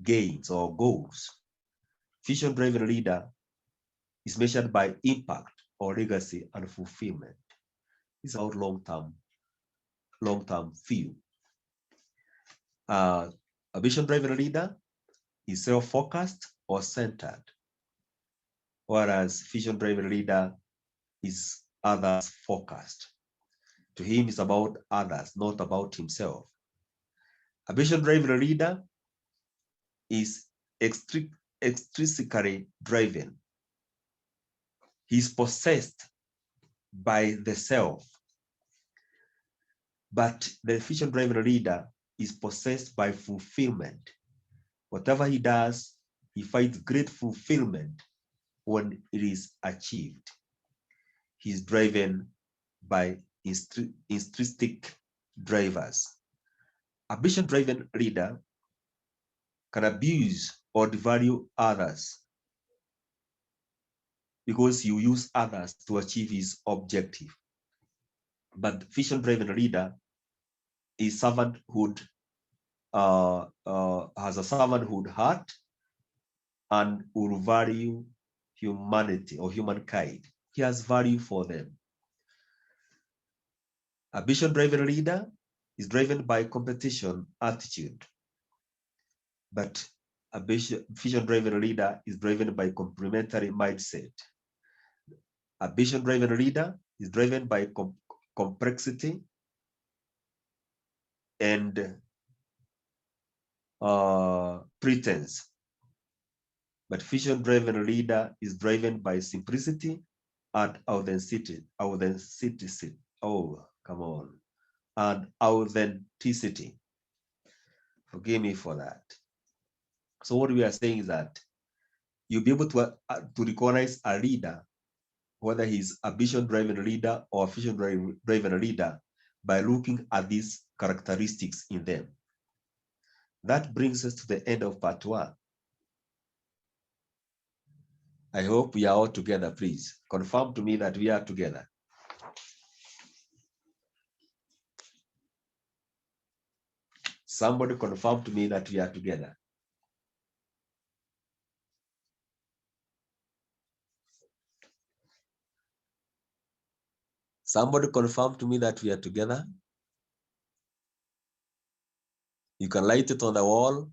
gains or goals. Vision-driven leader is measured by impact or legacy and fulfillment. It's about long-term view. A vision-driven leader is self-focused or centered, whereas vision-driven leader is others-focused. To him, it's about others, not about himself. A vision-driven leader is extrinsically driven. He's possessed by the self. But the vision-driven leader is possessed by fulfillment. Whatever he does, he finds great fulfillment when it is achieved. He's driven by intrinsic drivers. A vision-driven leader can abuse or devalue others because you use others to achieve his objective. But vision-driven leader is servanthood, has a servanthood heart and will value humanity or humankind. He has value for them. A vision-driven leader is driven by competition attitude, but a vision-driven leader is driven by complementary mindset. A vision-driven leader is driven by complexity and pretense. But vision-driven leader is driven by simplicity and authenticity. Oh, come on. And authenticity. Forgive me for that. So what we are saying is that you'll be able to recognize a leader, whether he's a vision-driven leader or a vision-driven leader, by looking at these characteristics in them. That brings us to the end of part 1. I hope we are all together, please. Confirm to me that we are together. Somebody confirm to me that we are together. Somebody confirm to me that we are together. You can light it on the wall,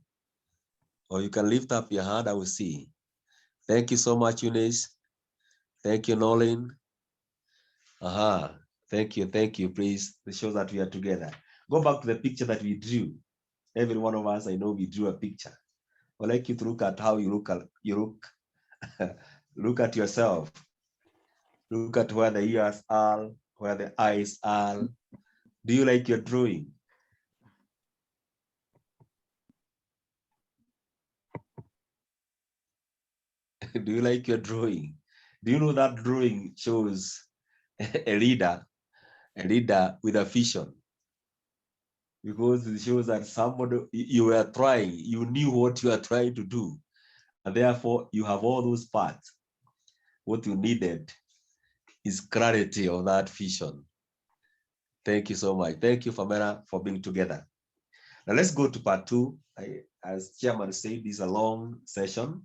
or you can lift up your hand, I will see. Thank you so much, Eunice. Thank you, Nolan. Thank you, please. It shows that we are together. Go back to the picture that we drew. Every one of us, I know we drew a picture. I'd like you to look at how you look. Look at yourself. Look at where the ears are, where the eyes are. Do you like your drawing? Do you like your drawing? Do you know that drawing shows a leader with a vision? Because it shows that somebody, you were trying, you knew what you are trying to do, and therefore you have all those parts. What you needed is clarity of that vision. Thank you so much. Thank you, Famera, for being together. Now let's go to part 2. As Chairman said, this is a long session,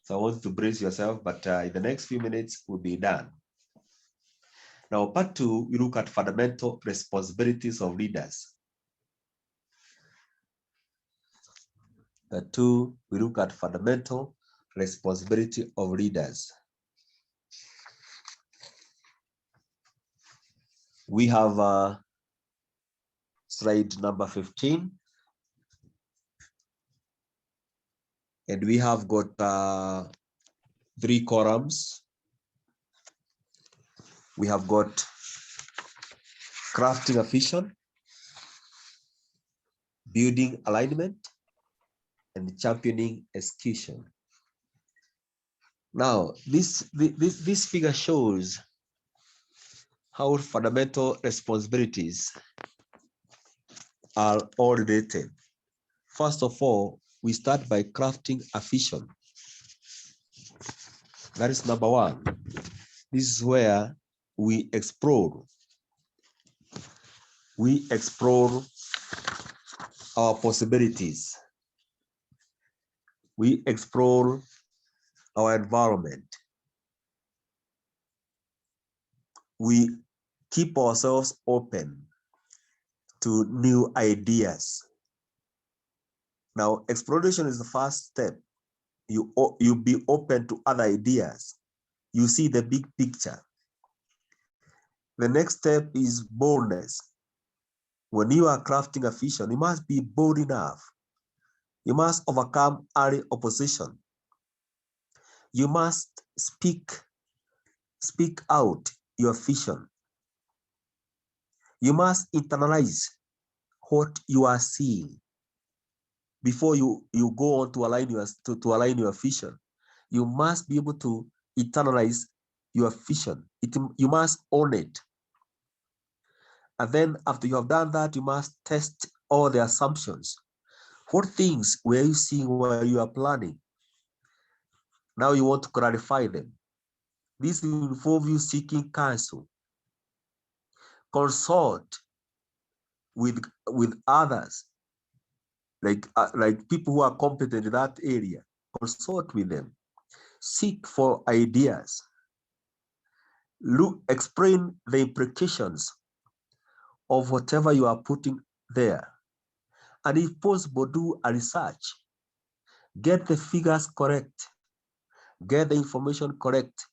so I want you to brace yourself, but in the next few minutes, we'll be done. Now, part 2, we look at fundamental responsibilities of leaders. Part 2, we look at fundamental responsibility of leaders. We have slide number 15. And we have got 3 columns. We have got crafting a vision, building alignment, and championing execution. Now, this figure shows how fundamental responsibilities are all related. First of all, we start by crafting a vision. That is number 1. This is where we explore. We explore our possibilities. We explore our environment. We keep ourselves open to new ideas. Now, exploration is the first step. You be open to other ideas. You see the big picture. The next step is boldness. When you are crafting a vision, you must be bold enough. You must overcome early opposition. You must speak out your vision. You must internalize what you are seeing before you go on to align your vision. You must be able to internalize your vision. You must own it. And then after you have done that, you must test all the assumptions. What things were you seeing while you are planning? Now you want to clarify them. This will involve you seeking counsel. Consult with others, like people who are competent in that area. Consult with them. Seek for ideas. Explain the implications of whatever you are putting there. And if possible, do a research. Get the figures correct. Get the information correct,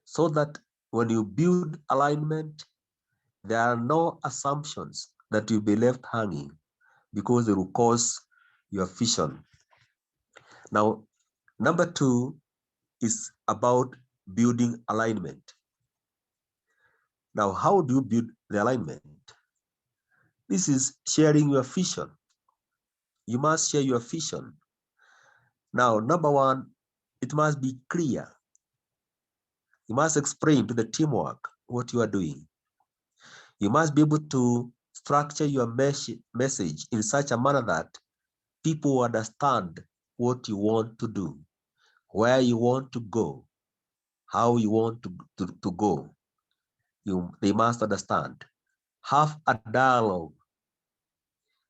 so that when you build alignment, there are no assumptions that will be left hanging, because they will cause your vision. Now, number 2 is about building alignment. Now, how do you build the alignment? This is sharing your vision. You must share your vision. Now, number 1, it must be clear. You must explain to the teamwork what you are doing. You must be able to structure your message in such a manner that people understand what you want to do, where you want to go, how you want to go. They must understand. Have a dialogue.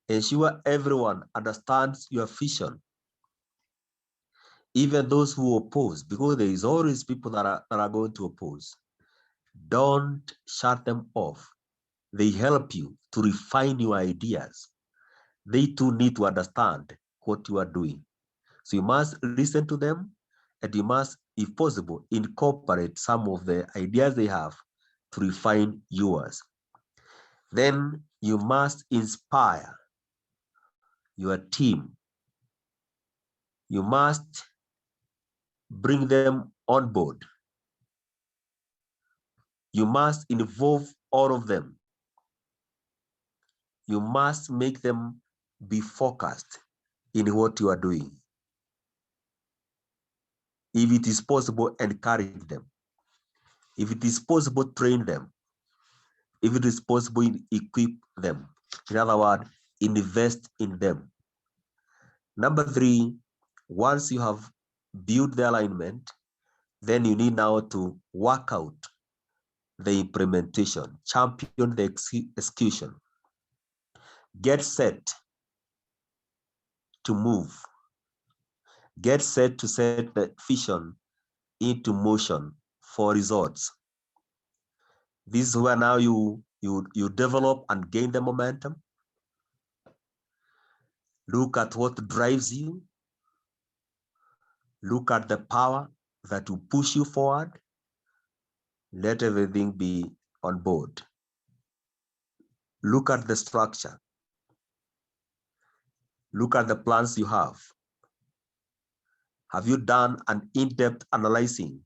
Ensure everyone understands your vision, even those who oppose, because there is always people that are going to oppose. Don't shut them off. They help you to refine your ideas. They too need to understand what you are doing. So you must listen to them, and you must, if possible, incorporate some of the ideas they have to refine yours. Then you must inspire your team. You must bring them on board. You must involve all of them. You must make them be focused in what you are doing. If it is possible, encourage them. If it is possible, train them. If it is possible, equip them. In other words, invest in them. Number 3, once you have built the alignment, then you need now to work out the implementation, champion the execution. Get set to move. Get set to set the vision into motion for results. This is where now you develop and gain the momentum. Look at what drives you. Look at the power that will push you forward. Let everything be on board. Look at the structure. Look at the plans you have. Have you done an in-depth analyzing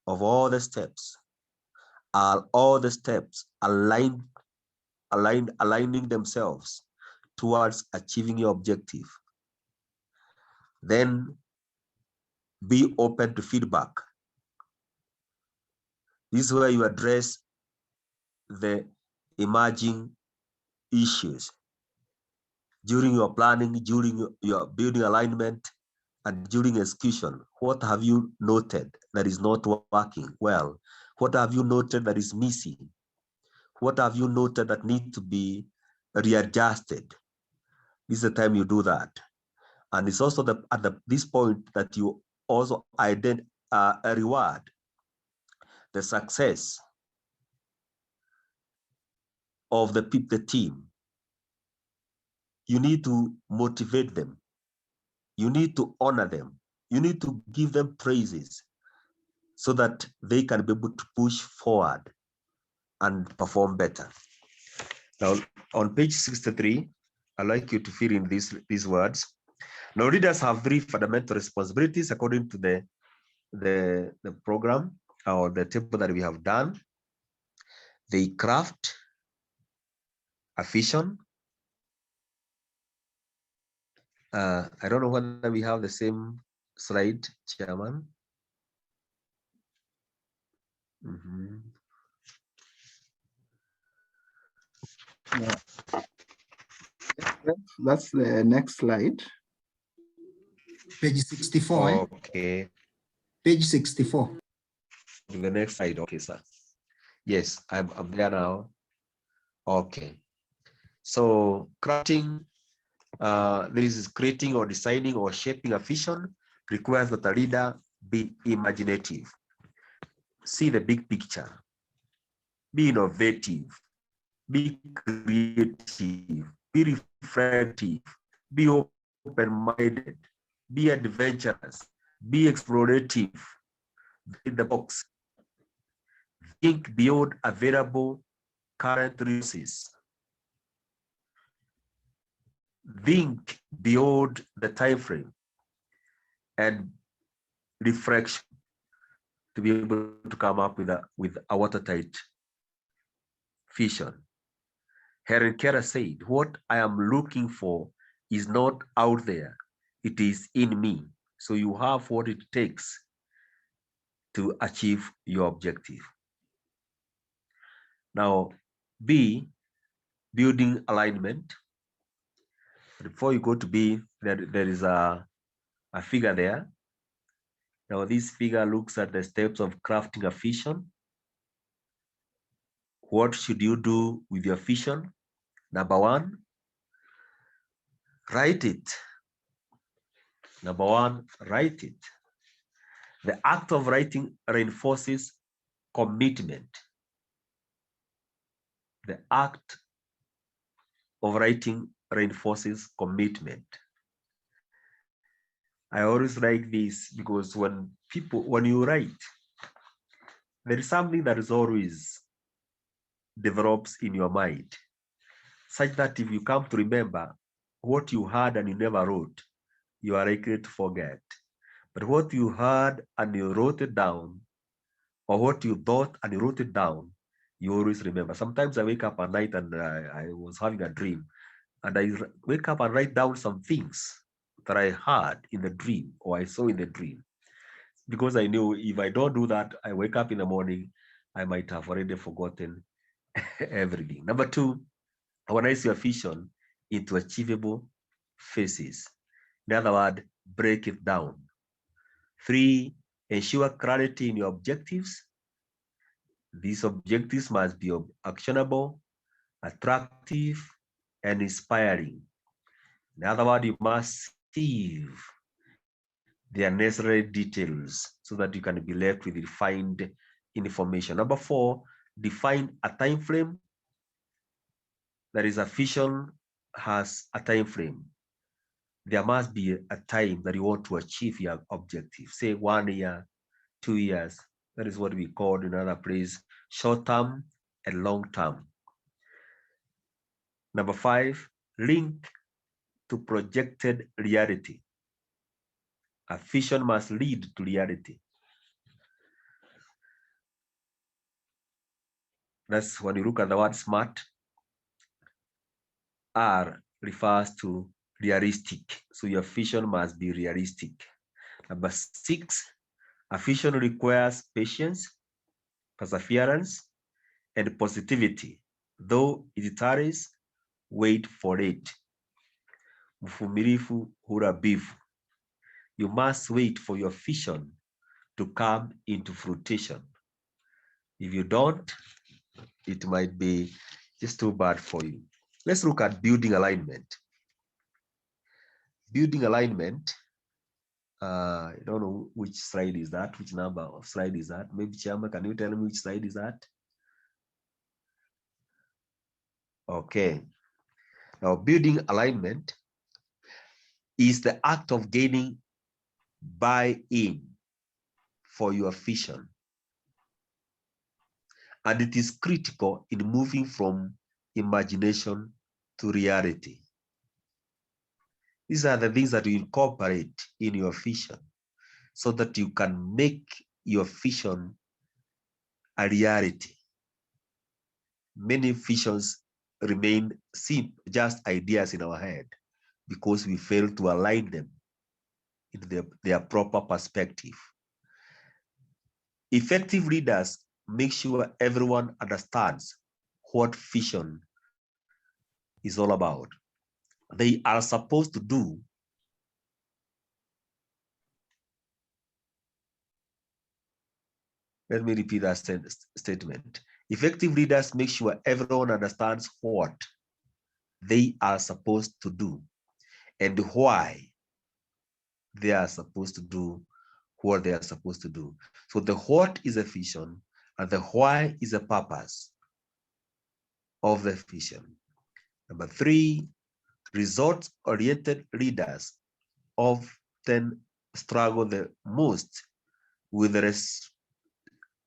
of all the steps? Are all the steps aligning themselves towards achieving your objective? Then be open to feedback. This is where you address the emerging issues during your planning, during your building alignment, and during execution. What have you noted that is not working well? What have you noted that is missing? What have you noted that needs to be readjusted? This is the time you do that. And it's also at this point that you also reward the success of the team. You need to motivate them. You need to honor them. You need to give them praises so that they can be able to push forward and perform better. Now, on page 63, I'd like you to fill in these words. Now, leaders have 3 fundamental responsibilities according to the program or the table that we have done. They craft a vision. I don't know whether we have the same slide, Chairman. Yeah. That's the next slide. Page 64. Okay. Page 64. The next slide. Okay, sir. Yes, I'm there now. Okay. So crafting, this is creating or designing or shaping a vision requires that the leader be imaginative. See the big picture. Be innovative. Be creative. Be reflective. Be open-minded. Be adventurous. Be explorative. In the box. Think beyond available current resources. Think beyond the time frame and reflection to be able to come up with a watertight vision. Helen Keller said, "What I am looking for is not out there, it is in me." So you have what it takes to achieve your objective. Now, B, building alignment. Before you go to B, there is a figure there. Now, this figure looks at the steps of crafting a vision. What should you do with your vision? Number 1, write it. Number 1, write it. The act of writing reinforces commitment. The act of writing reinforces commitment. I always like this because when you write, there is something that is always develops in your mind, such that if you come to remember what you heard and you never wrote, you are likely to forget. But what you heard and you wrote it down, or what you thought and you wrote it down, you always remember. Sometimes I wake up at night and I was having a dream, and I wake up and write down some things that I heard in the dream or I saw in the dream, because I knew if I don't do that, I wake up in the morning, I might have already forgotten everything. Number 2, organize your vision into achievable phases. In other words, break it down. 3, ensure clarity in your objectives. These objectives must be actionable, attractive, and inspiring. In other words, you must sieve the unnecessary details so that you can be left with refined information. Number 4, define a time frame. There is a vision has a time frame. There must be a time that you want to achieve your objective. Say 1 year, 2 years. That is what we call in another place short term and long term. Number 5, link to projected reality. A vision must lead to reality. That's when you look at the word SMART. R refers to realistic. So your vision must be realistic. Number 6, a vision requires patience, perseverance, and positivity. Though it tarries, wait for it. Mvumilivu hula mbivu. You must wait for your vision to come into fruition. If you don't, it might be just too bad for you. Let's look at building alignment. Building alignment, I don't know which slide is that, which number of slide is that. Maybe Chairman, can you tell me which slide is that? Okay. Now, building alignment is the act of gaining buy-in for your vision. And it is critical in moving from imagination to reality. These are the things that you incorporate in your vision so that you can make your vision a reality. Many visions remain just ideas in our head because we fail to align them in their proper perspective. Effective leaders make sure everyone understands what vision is all about. They are supposed to do Let me repeat that statement. Effective leaders make sure everyone understands what they are supposed to do and why they are supposed to do what they are supposed to do. So the what is a vision and the why is a purpose of the vision. Number 3, results-oriented leaders often struggle the most with the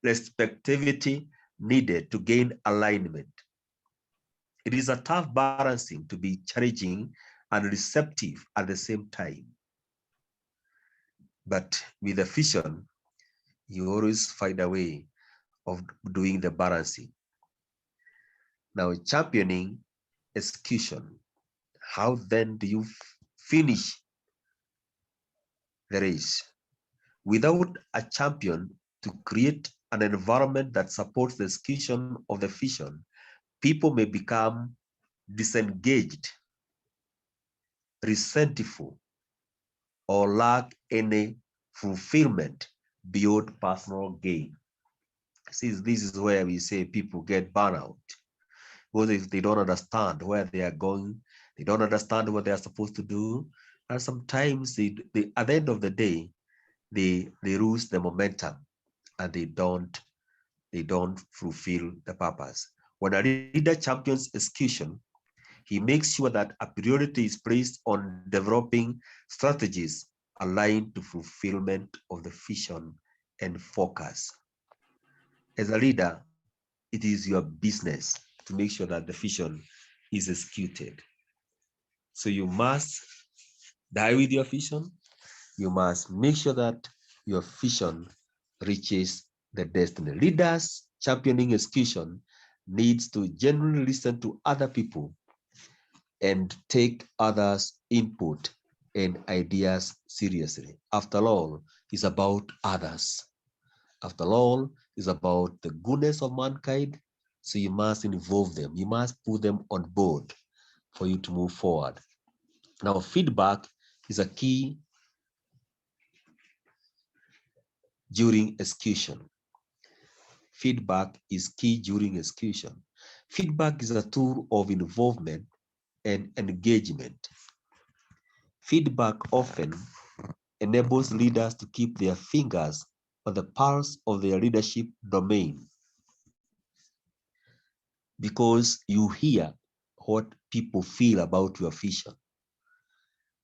respectivity needed to gain alignment. It is a tough balancing to be challenging and receptive at the same time. But with a vision, you always find a way of doing the balancing. Now, championing execution. How then do you finish the race? Without a champion to create an environment that supports the execution of the vision, people may become disengaged, resentful, or lack any fulfillment beyond personal gain. See, this is where we say people get burnout. Because if they don't understand where they are going, they don't understand what they are supposed to do, and sometimes they at the end of the day, they lose the momentum and they don't fulfill the purpose. When a leader champions execution, he makes sure that a priority is placed on developing strategies aligned to fulfillment of the vision and focus. As a leader, it is your business to make sure that the vision is executed. So you must die with your vision. You must make sure that your vision reaches the destiny. Leaders championing execution needs to genuinely listen to other people and take others' input and ideas seriously. After all, it's about others. After all, it's about the goodness of mankind. So you must involve them. You must put them on board for you to move forward. Now, feedback is a key during execution. Feedback is key during execution. Feedback is a tool of involvement and engagement. Feedback often enables leaders to keep their fingers on the pulse of their leadership domain, because you hear what people feel about your vision.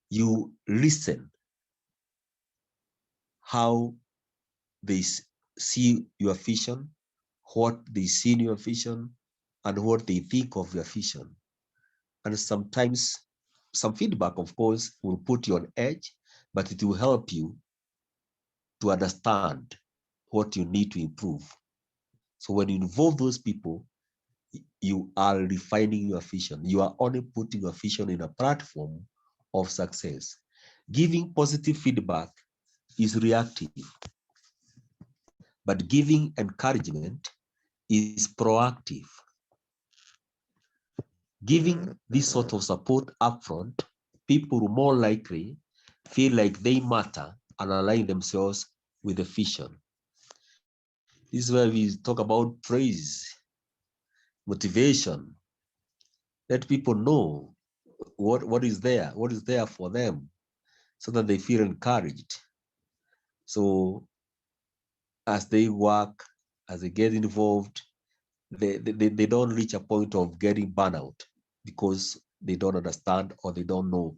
You listen how they see your vision, what they see in your vision, and what they think of your vision. And sometimes some feedback, of course, will put you on edge, but it will help you to understand what you need to improve. So when you involve those people, you are refining your vision. You are only putting your vision in a platform of success. Giving positive feedback is reactive, but giving encouragement is proactive. Giving this sort of support upfront, people will more likely feel like they matter and align themselves with the vision. This is where we talk about praise, motivation. Let people know what is there for them, so that they feel encouraged. So as they work, as they get involved, they don't reach a point of getting burnout because they don't understand or they don't know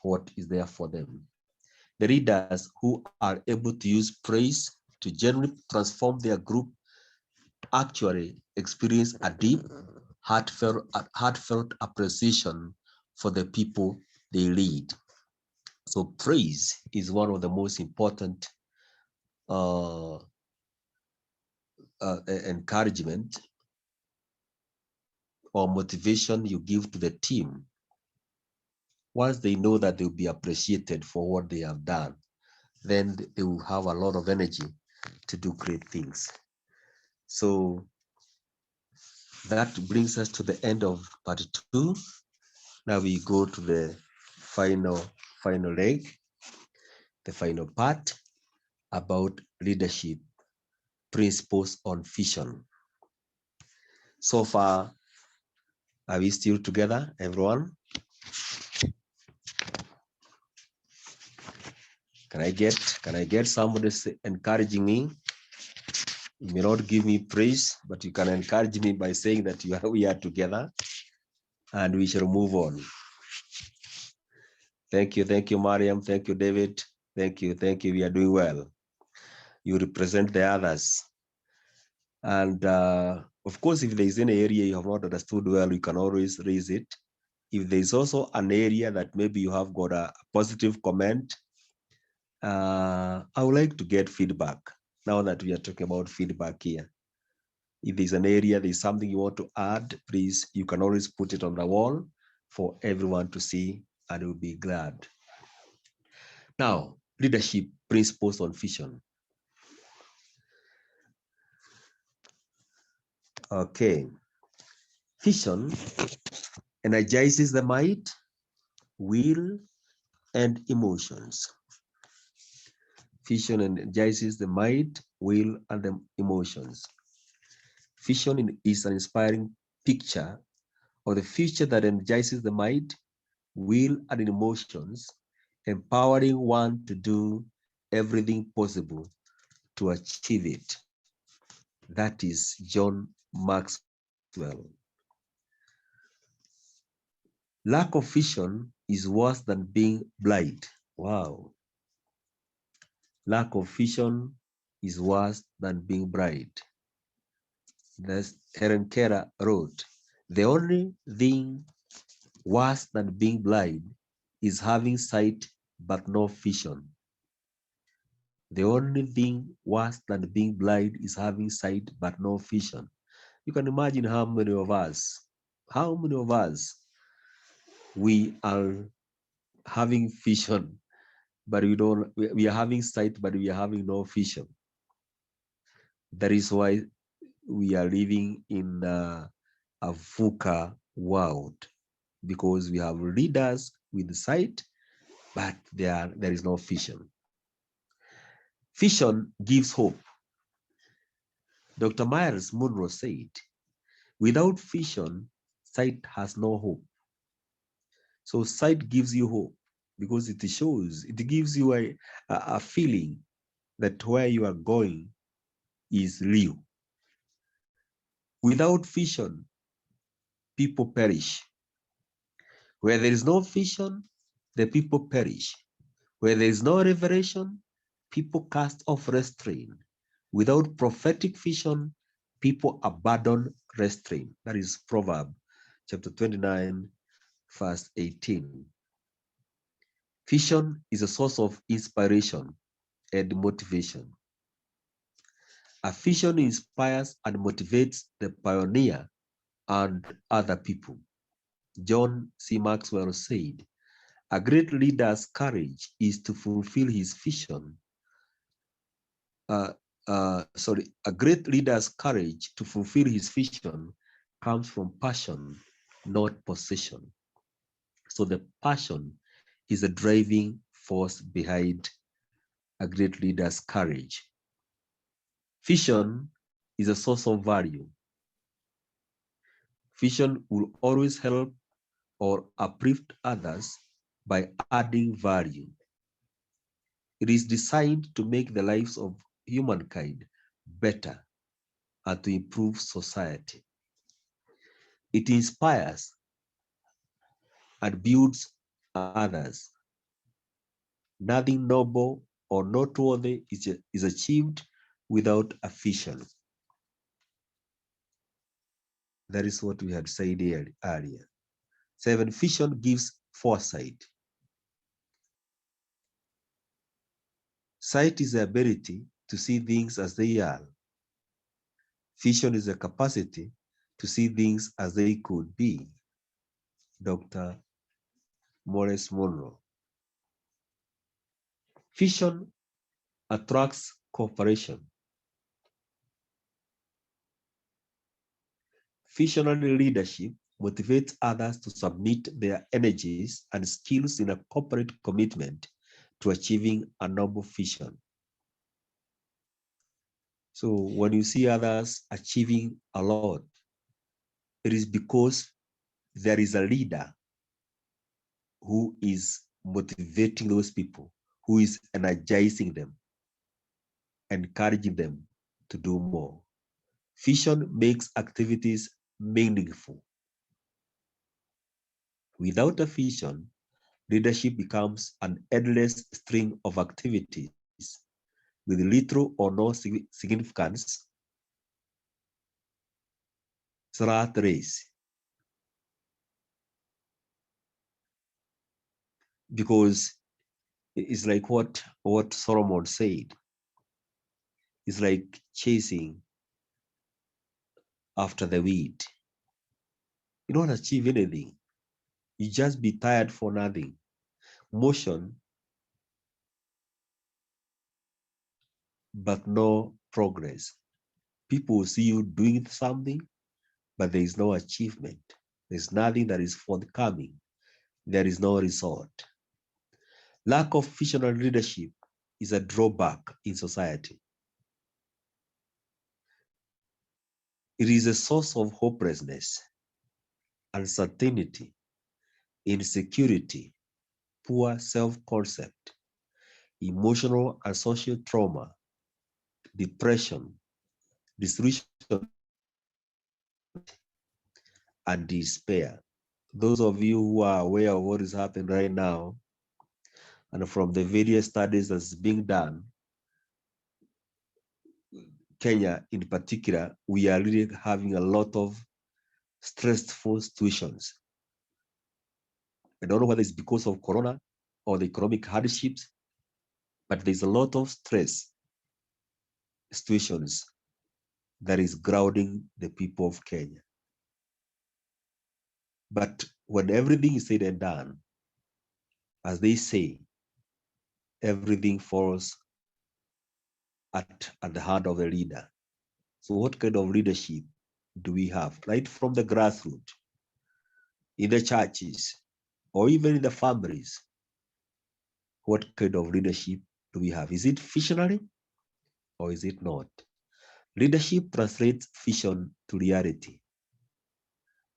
what is there for them. The leaders who are able to use praise to genuinely transform their group actually experience a deep, heartfelt appreciation for the people they lead. So praise is one of the most important encouragement or motivation you give to the team. Once they know that they'll be appreciated for what they have done, then they will have a lot of energy to do great things. So that brings us to the end of part 2. Now we go to the final leg, the final part about leadership principles on vision. So far, are we still together, everyone? Can I get somebody encouraging me? You may not give me praise, but you can encourage me by saying that we are together and we shall move on. Thank you, Mariam. Thank you, David. Thank you. We are doing well. You represent the others. And of course, if there is any area you have not understood well, you can always raise it. If there is also an area that maybe you have got a positive comment, I would like to get feedback now that we are talking about feedback here. If there's an area, there's something you want to add, please, you can always put it on the wall for everyone to see, and we'll be glad. Now, leadership principles on vision. Okay. Vision energizes the mind, will, and emotions. Vision energizes the mind, will, and the emotions. Vision is an inspiring picture of the future that energizes the mind, will, and emotions, empowering one to do everything possible to achieve it. That is John Maxwell. Lack of vision is worse than being blind. Wow. Lack of vision is worse than being blind. Thus, Helen Keller wrote, the only thing worse than being blind is having sight but no vision. The only thing worse than being blind is having sight but no vision. You can imagine how many of us, we are having vision, but we are having sight, but we are having no vision. That is why we are living in a VUCA world, because we have leaders with sight, but there is no vision. Vision gives hope. Dr. Myers Munro said, without vision, sight has no hope. So sight gives you hope because it gives you a feeling that where you are going is real. Without vision, people perish. Where there is no vision, the people perish. Where there is no revelation, people cast off restraint. Without prophetic vision, people abandon restraint. That is Proverbs chapter 29, verse 18. Vision is a source of inspiration and motivation. A vision inspires and motivates the pioneer and other people. John C. Maxwell said, a great leader's courage is to fulfill his vision. A great leader's courage to fulfill his vision comes from passion, not possession. So the passion is a driving force behind a great leader's courage. Vision is a source of value. Vision will always help or uplift others by adding value. It is designed to make the lives of humankind better and to improve society. It inspires and builds others. Nothing noble or noteworthy is achieved without a vision. That is what we had said earlier. 7, vision gives foresight. Sight is the ability to see things as they are. Vision is the capacity to see things as they could be. Dr. Morris Monroe. Vision attracts cooperation. Visionary leadership motivates others to submit their energies and skills in a corporate commitment to achieving a noble vision. So when you see others achieving a lot, it is because there is a leader who is motivating those people, who is energizing them, encouraging them to do more. Vision makes activities meaningful. Without a vision, leadership becomes an endless string of activities with little or no significance. It's a rat race. Because it's like what Solomon said. It's like chasing after the weed. You don't achieve anything. You just be tired for nothing. Motion, but no progress. People will see you doing something, but there is no achievement. There's nothing that is forthcoming. There is no result. Lack of visionary leadership is a drawback in society. It is a source of hopelessness, uncertainty, insecurity, poor self-concept, emotional and social trauma, depression, disillusionment, and despair. Those of you who are aware of what is happening right now, and from the various studies that's being done, Kenya in particular, we are really having a lot of stressful situations. I don't know whether it's because of Corona or the economic hardships, but there's a lot of stress situations that is grounding the people of Kenya. But when everything is said and done, as they say, everything falls at the heart of the leader. So what kind of leadership do we have? Right from the grassroots, in the churches, or even in the families, what kind of leadership do we have? Is it visionary or is it not? Leadership translates vision to reality.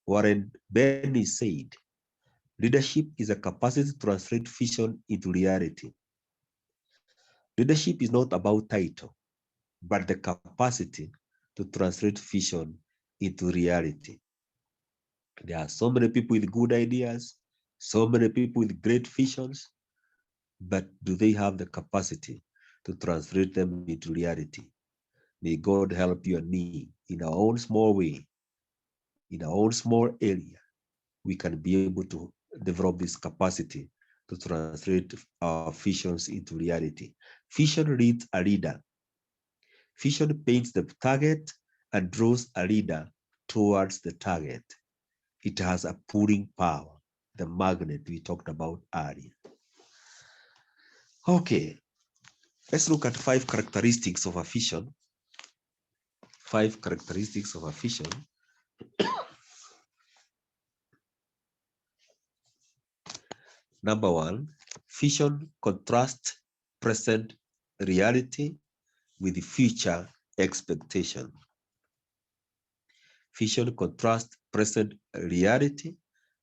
Warren Benny said, leadership is a capacity to translate vision into reality. Leadership is not about title, but the capacity to translate vision into reality. There are so many people with good ideas, so many people with great visions, but do they have the capacity to translate them into reality? May God help you and me in our own small way, in our own small area. We can be able to develop this capacity to translate our visions into reality. Vision leads a leader. Vision paints the target and draws a leader towards the target. It has a pulling power, the magnet we talked about earlier. Okay, let's look at 5 characteristics of a vision. 5 characteristics of a vision. Number 1, vision contrasts present reality with future expectation. Vision contrasts present reality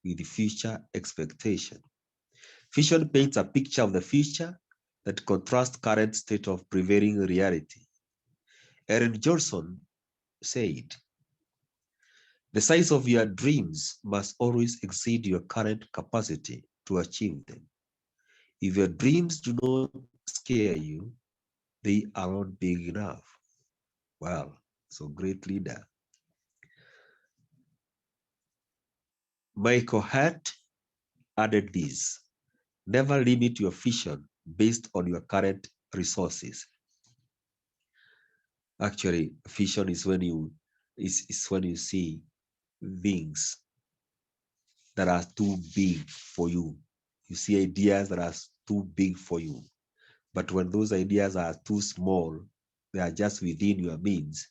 with future expectation. Vision paints a picture of the future that contrasts current state of prevailing reality. Aaron Johnson said, the size of your dreams must always exceed your current capacity to achieve them. If your dreams do not scare you, they are not big enough. Well, so great leader. Cohort added this: never limit your vision based on your current resources. Actually, vision is when you see things that are too big for you. You see ideas that are too big for you. But when those ideas are too small, they are just within your means,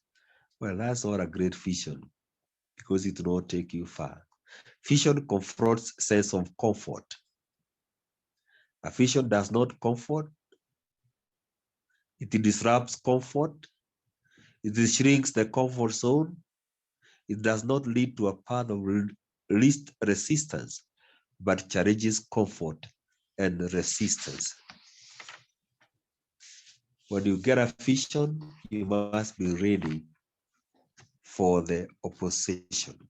well, that's not a great vision because it will not take you far. Vision confronts sense of comfort. A vision does not comfort. It disrupts comfort. It shrinks the comfort zone. It does not lead to a path of least resistance, but challenges comfort and resistance. When you get a vision, you must be ready for the opposition,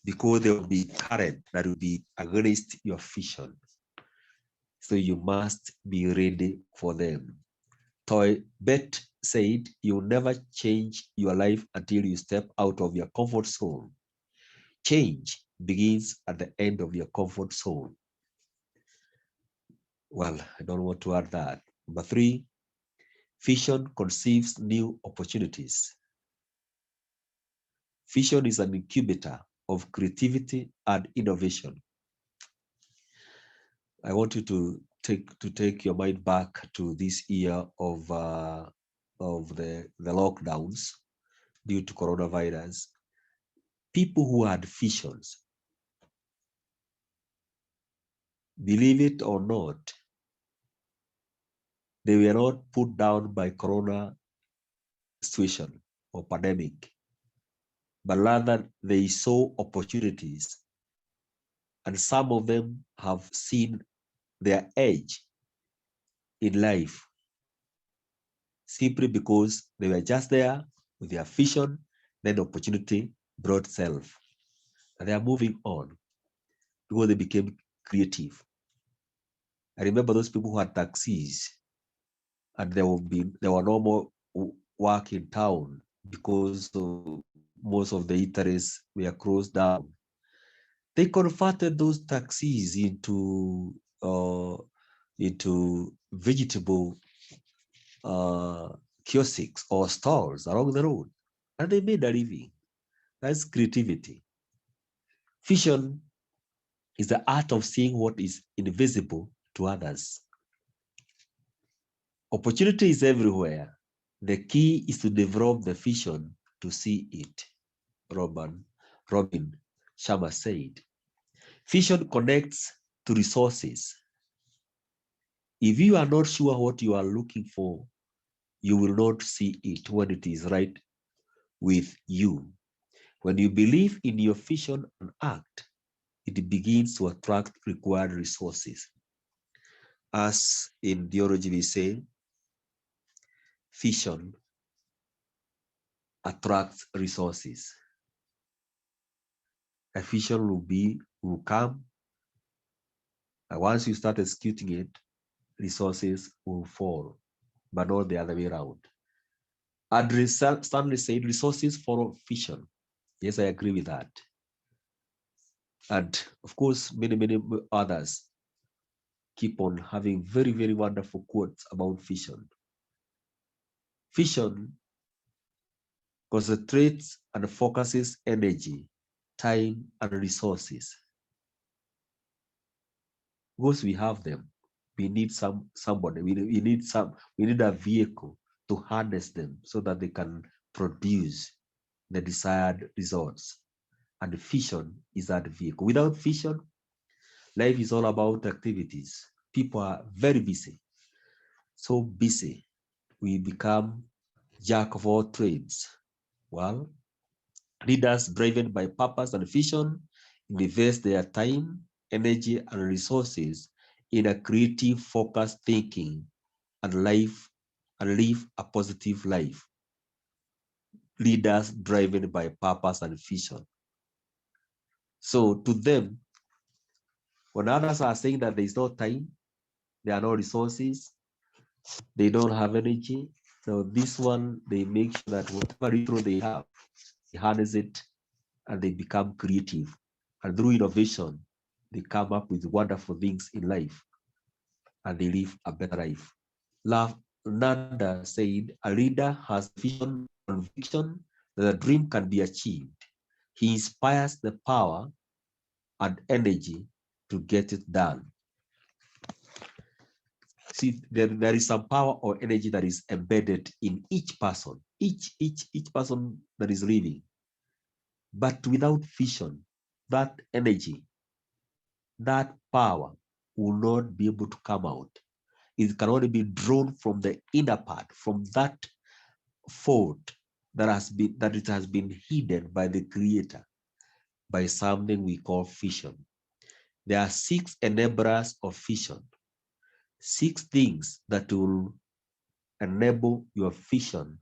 because there will be current that will be against your vision. So you must be ready for them. Toy Bet said, you'll never change your life until you step out of your comfort zone. Change begins at the end of your comfort zone. Well, I don't want to add that. Number 3, vision conceives new opportunities. Vision is an incubator of creativity and innovation. I want you to take your mind back to this year of the lockdowns due to coronavirus. People who had visions, believe it or not, they were not put down by corona situation or pandemic, but rather they saw opportunities, and some of them have seen their edge in life simply because they were just there with their vision, then opportunity brought self, and they are moving on because they became creative. I remember those people who had taxis, and there were no more work in town because most of the eateries were closed down. They converted those taxis into vegetable kiosks or stalls along the road, and they made a living. That's creativity. Vision is the art of seeing what is invisible to others. Opportunity is everywhere. The key is to develop the vision to see it. Robin Sharma said. Vision connects to resources. If you are not sure what you are looking for, you will not see it when it is right with you. When you believe in your vision and act, it begins to attract required resources. As in theology we say, vision attracts resources. A vision will come, and once you start executing it, resources will fall, but not the other way around. Andrew Stanley said, resources follow vision. Yes, I agree with that. And of course, many others keep on having very, very wonderful quotes about vision. Vision concentrates and focuses energy, time, and resources. Because we have them, we need somebody. We need a vehicle to harness them so that they can produce the desired results. And vision is that vehicle. Without vision, life is all about activities. People are very busy. So busy, we become jack of all trades. Well, leaders driven by purpose and vision invest their time, energy, and resources in a creative, focused thinking and live a positive life. leaders driven by purpose and vision. So to them, when others are saying that there is no time, there are no resources, they don't have energy, so this one, they make sure that whatever little they have, they harness it and they become creative. And through innovation, they come up with wonderful things in life and they live a better life. Nanda said, a leader has vision, conviction that a dream can be achieved. He inspires the power and energy to get it done. See, there is some power or energy that is embedded in each person, each person that is living. But without vision, that energy, that power will not be able to come out. It can only be drawn from the inner part, from that fault that it has been hidden by the Creator, by something we call vision. There are 6 enablers of vision, 6 things that will enable your vision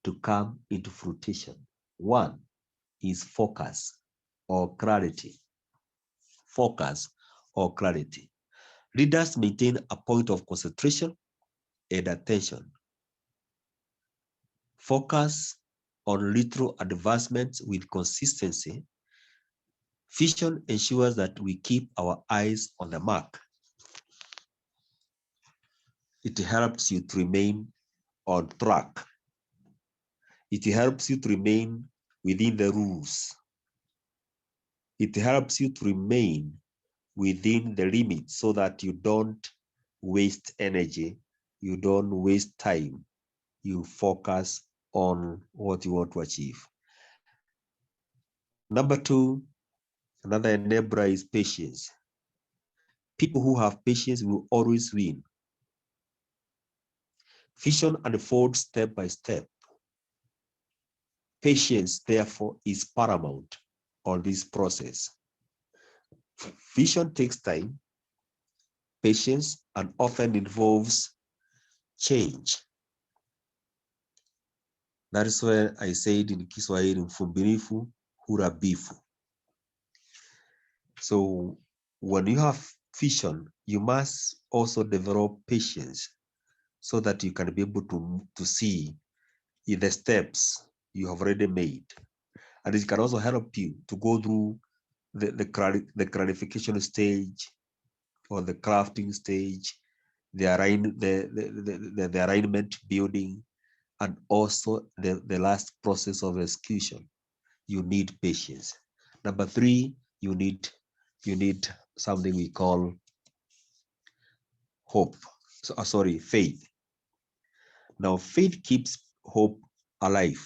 to come into fruition. 1 is focus or clarity. Focus or clarity. Leaders maintain a point of concentration and attention. Focus on literal advancements with consistency. Vision ensures that we keep our eyes on the mark. It helps you to remain on track. It helps you to remain within the rules. It helps you to remain within the limits so that you don't waste energy, you don't waste time, you focus on what you want to achieve. Number 2, another enabler is patience. People who have patience will always win. Vision unfolds step by step. Patience, therefore, is paramount on this process. Vision takes time, patience, and often involves change. That is why I said in Kiswahili, mvumilivu hurabifu. So when you have vision, you must also develop patience so that you can be able to see the steps you have already made. And it can also help you to go through the clarification stage or the crafting stage, the alignment building, and also the last process of execution. You need patience. Number 3, you need something we call hope. Faith. Now, faith keeps hope alive.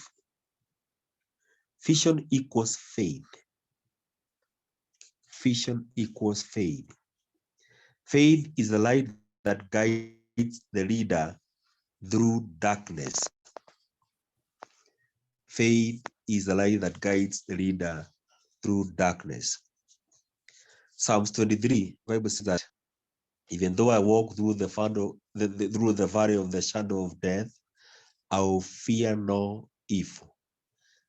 Vision equals faith. Vision equals faith. Faith is the light that guides the leader through darkness. Faith is the light that guides the leader through darkness. Psalms 23, Bible says that even though I walk through the valley of the shadow of death, I will fear no evil.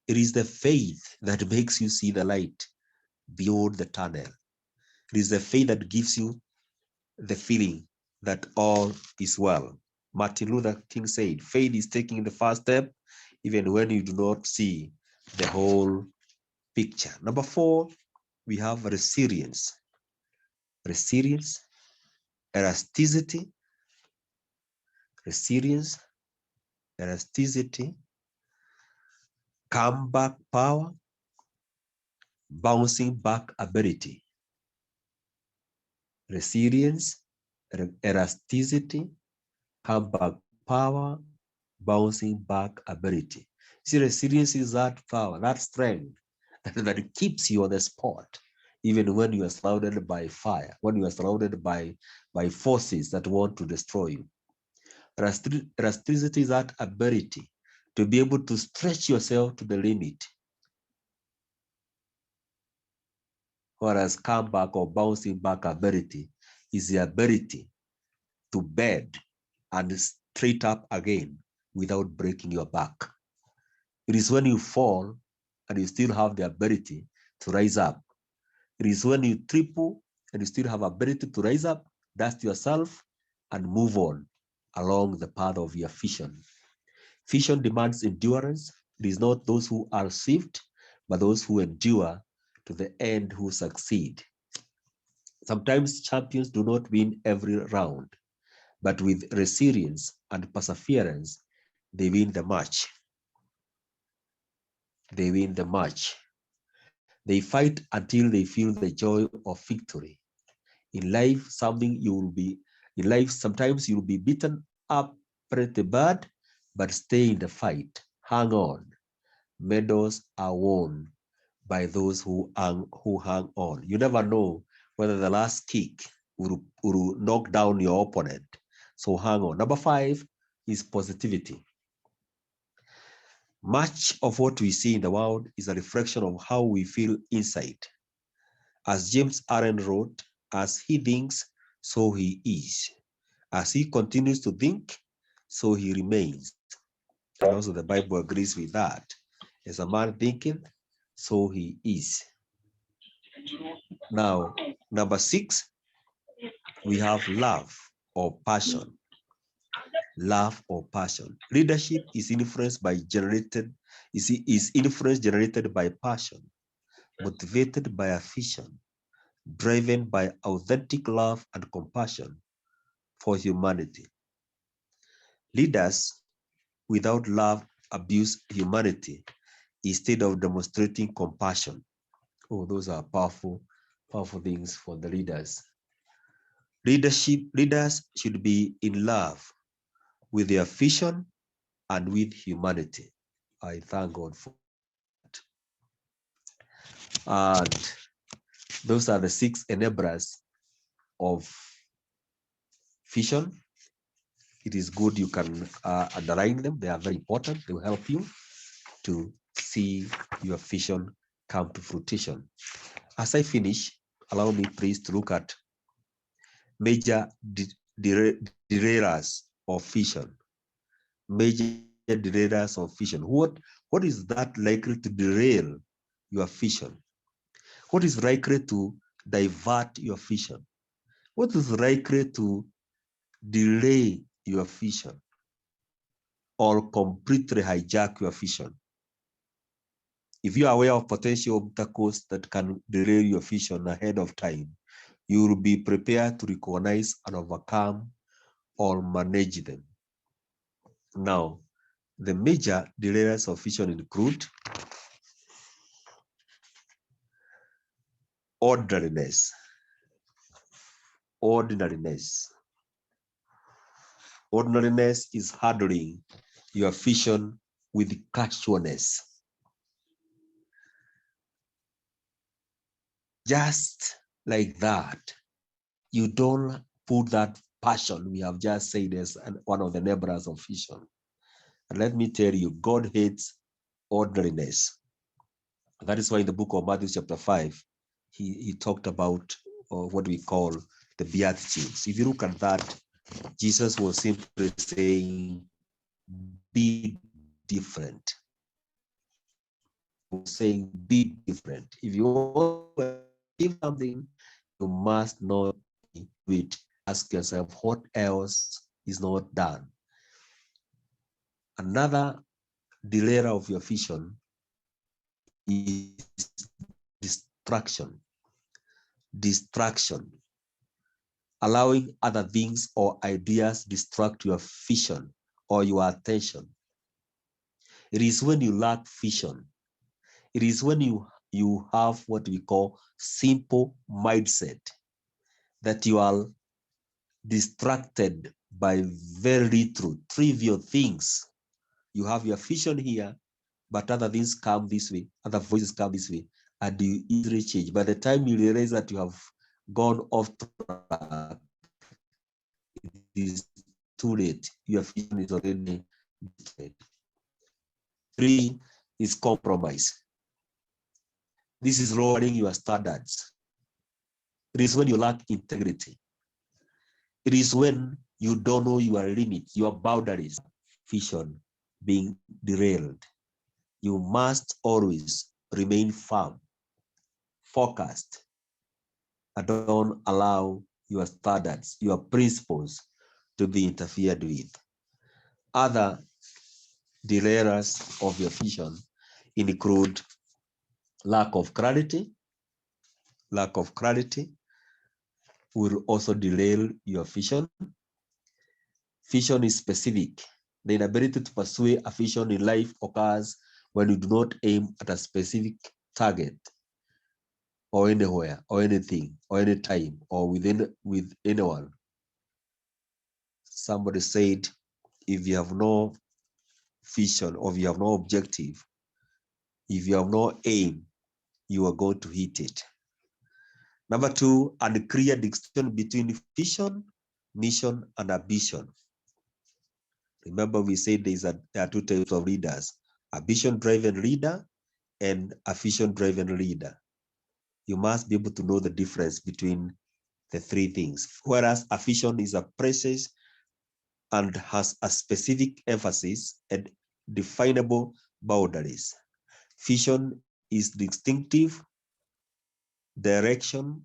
It is the faith that makes you see the light beyond the tunnel. It is the faith that gives you the feeling that all is well. Martin Luther King said, faith is taking the first step even when you do not see the whole picture. Number 4, we have resilience. Resilience, elasticity, comeback power, bouncing back ability. Resilience, elasticity, comeback power, bouncing back ability. See, resilience is that power, that strength that keeps you on the spot, even when you are surrounded by fire, when you are surrounded by forces that want to destroy you. Elasticity is that ability to be able to stretch yourself to the limit. Whereas comeback or bouncing back ability is the ability to bend and straight up again without breaking your back. It is when you fall and you still have the ability to rise up. It is when you triple and you still have ability to rise up, dust yourself, and move on along the path of your vision. Vision demands endurance. It is not those who are swift, but those who endure to the end who succeed. Sometimes champions do not win every round, but with resilience and perseverance, they win the match. They win the match. They fight until they feel the joy of victory. In life, sometimes you will be beaten up pretty bad, but stay in the fight. Hang on. Medals are won by those who hang on. You never know whether the last kick will knock down your opponent. So hang on. Number 5 is positivity. Much of what we see in the world is a reflection of how we feel inside. As James Allen wrote, as he thinks, so he is. As he continues to think, so he remains. And also the Bible agrees with that. As a man thinking, so he is. Now, number 6, we have love or passion. Love or passion. Leadership is influence generated by passion, motivated by a vision, driven by authentic love and compassion for humanity. Leaders without love abuse humanity instead of demonstrating compassion. Oh, those are powerful things for the leaders. Leaders should be in love with their vision and with humanity. I thank God for that. And those are the 6 enablers of vision. It is good you can underline them. They are very important. They will help you to see your vision come to fruition. As I finish, allow me please to look at major derailers of vision. Major derailers of vision. What is that likely to derail your vision? What is likely to divert your vision? What is likely to delay your vision or completely hijack your vision? If you are aware of potential obstacles that can derail your vision ahead of time, you will be prepared to recognize and overcome or manage them. Now, the major derailers of vision include ordinariness. Ordinariness. Ordinariness is handling your vision with casualness. Just like that, you don't put that passion we have just said as one of the neighbors of vision. And let me tell you, God hates ordinariness. That is why in the book of Matthew chapter 5, he talked about what we call the Beatitudes. If you look at that, Jesus was simply saying, be different. He was saying, be different. If you want to achieve something, you must not do it. Ask yourself, what else is not done? Another delayer of your vision is distraction. Distraction. Allowing other things or ideas distract your vision or your attention. It is when you lack vision. It is when you have what we call simple mindset that you are distracted by very trivial things. You have your vision here, but other things come this way, other voices come this way, and you easily change. By the time you realize that you have gone off track, it is too late. Your vision is already destroyed. 3 is compromise. This is lowering your standards. It is when you lack integrity. It is when you don't know your limits, your boundaries, vision being derailed. You must always remain firm, focused, and don't allow your standards, your principles to be interfered with. Other derailers of your vision include lack of clarity. Lack of clarity will also derail your vision. Vision is specific. The inability to pursue a vision in life occurs when you do not aim at a specific target or anywhere or anything or any time or with anyone. Somebody said, if you have no vision or if you have no objective, if you have no aim, you are going to hit it. Number two, unclear distinction between vision, mission, and ambition. Remember, we said there are two types of leaders, a vision-driven leader and a vision-driven leader. You must be able to know the difference between the three things. Whereas a vision is a process and has a specific emphasis and definable boundaries. Vision is distinctive direction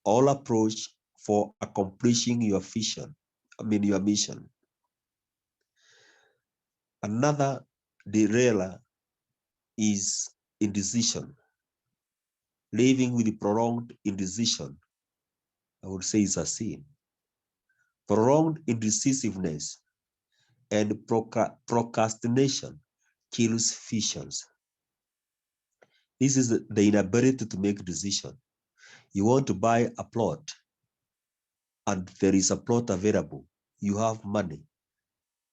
or approach for accomplishing your vision, your mission. Another derailer is indecision. Living with prolonged indecision, I would say, is a sin. Prolonged indecisiveness and procrastination kills visions. This is the inability to make decision. You want to buy a plot and there is a plot available. You have money,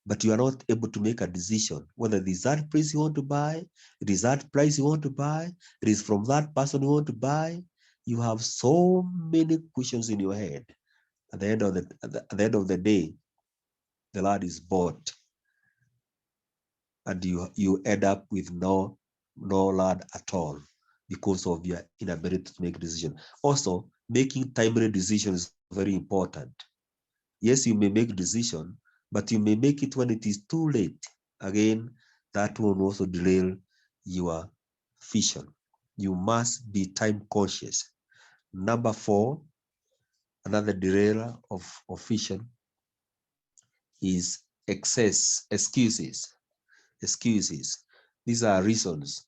but you are not able to make a decision whether it is that price you want to buy, it is that price you want to buy, it is from that person you want to buy. You have so many questions in your head. At the end of the day, the land is bought, and you end up with no land at all because of your inability to make decisions. Also, making timely decisions is very important. Yes, you may make a decision, but you may make it when it is too late. Again, that will also derail your vision. You must be time conscious. Number four, another derailer of vision is excuses. These are reasons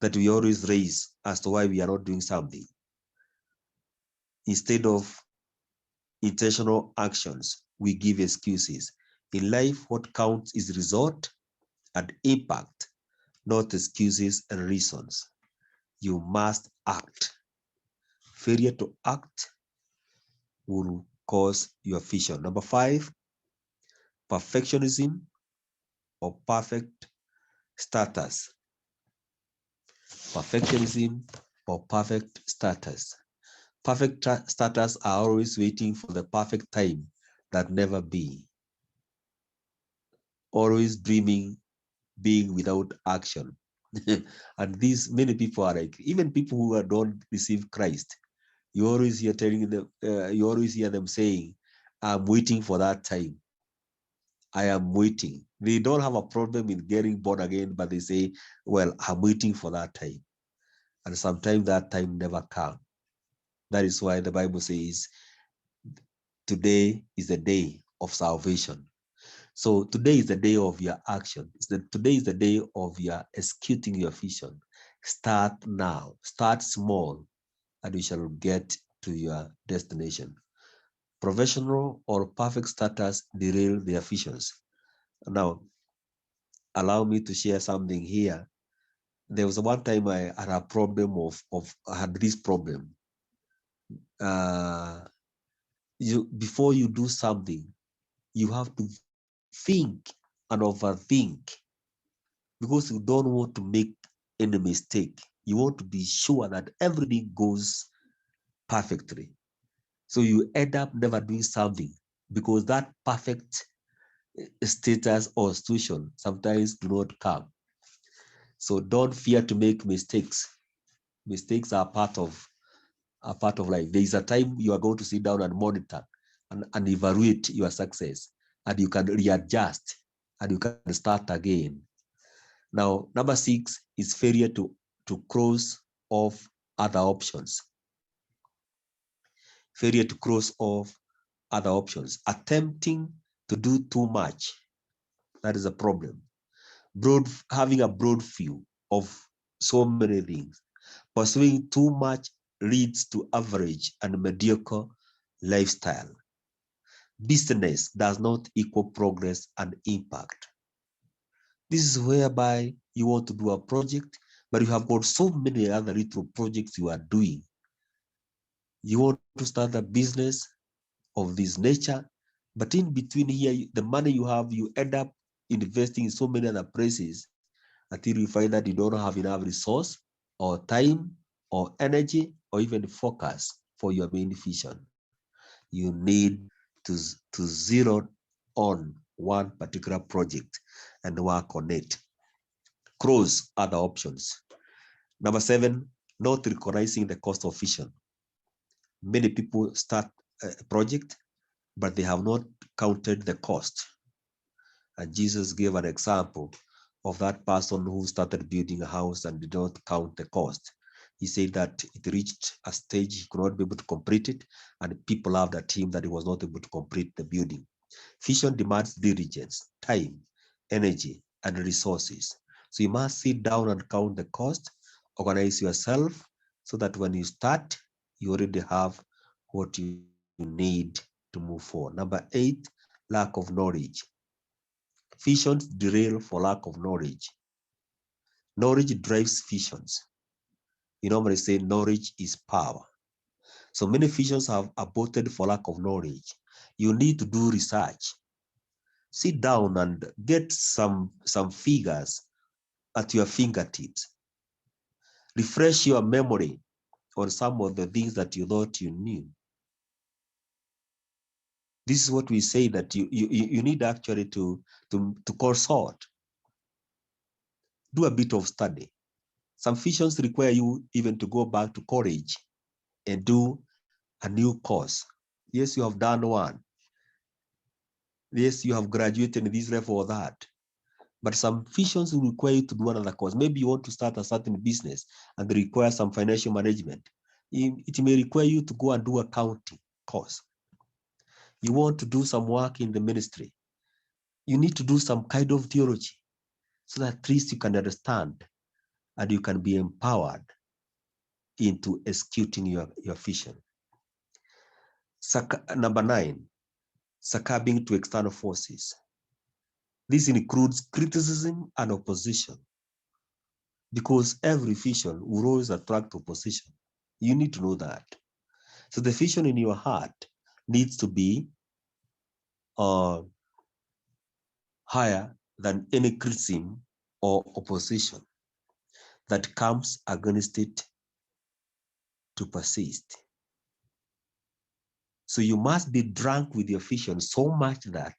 that we always raise as to why we are not doing something. Instead of intentional actions, we give excuses. In life, what counts is result and impact, not excuses and reasons. You must act. Failure to act will cause your vision. Number five, perfectionism or perfect status. Perfectionism or perfect status. Perfect status are always waiting for the perfect time that never be. Always dreaming, being without action. And these many people are like, even people who don't receive Christ, you always hear them saying, I'm waiting for that time. I am waiting. They don't have a problem with getting born again, but they say, well, I'm waiting for that time. And sometimes that time never comes. That is why the Bible says, today is the day of salvation. So today is the day of your action. Today is the day of your executing your vision. Start now. Start small, and you shall get to your destination. Professional or perfect status derail their visions. Now, allow me to share something here. There was one time I had a problem I had this problem. Before you do something, you have to think and overthink, because you don't want to make any mistake. You want to be sure that everything goes perfectly. So you end up never doing something because that perfect status or situation sometimes do not come. So don't fear to make mistakes. Mistakes are part of life. There is a time you are going to sit down and monitor and evaluate your success, and you can readjust and you can start again. Now, number 6 is failure to cross off other options. Failure to cross off other options. Attempting to do too much. That is a problem. Having a broad view of so many things. Pursuing too much leads to average and mediocre lifestyle. Business does not equal progress and impact. This is whereby you want to do a project, but you have got so many other little projects you are doing. You want to start a business of this nature, but in between here, the money you have, you end up investing in so many other places until you find that you don't have enough resource or time or energy or even focus for your main vision. You need to zero on one particular project and work on it. Cross other options. Number 7, not recognizing the cost of vision. Many people start a project, but they have not counted the cost. And Jesus gave an example of that person who started building a house and did not count the cost. He said that it reached a stage he could not be able to complete it, and people laughed at him that he was not able to complete the building. Vision demands diligence, time, energy, and resources. So you must sit down and count the cost, organize yourself so that when you start, you already have what you need to move forward. Number 8, lack of knowledge. Visions derail for lack of knowledge. Knowledge drives visions. You normally say knowledge is power. So many visions have aborted for lack of knowledge. You need to do research. Sit down and get some figures at your fingertips. Refresh your memory on some of the things that you thought you knew. This is what we say that you need actually to consult. Do a bit of study. Some visions require you even to go back to college and do a new course. Yes, you have done one. Yes, you have graduated in this level or that. But some visions will require you to do another course. Maybe you want to start a certain business and require some financial management. It may require you to go and do accounting course. You want to do some work in the ministry. You need to do some kind of theology so that at least you can understand and you can be empowered into executing your vision. Number 9, succumbing to external forces. This includes criticism and opposition, because every vision will always attract opposition. You need to know that. So the vision in your heart needs to be higher than any criticism or opposition that comes against it to persist. So you must be drunk with your vision so much that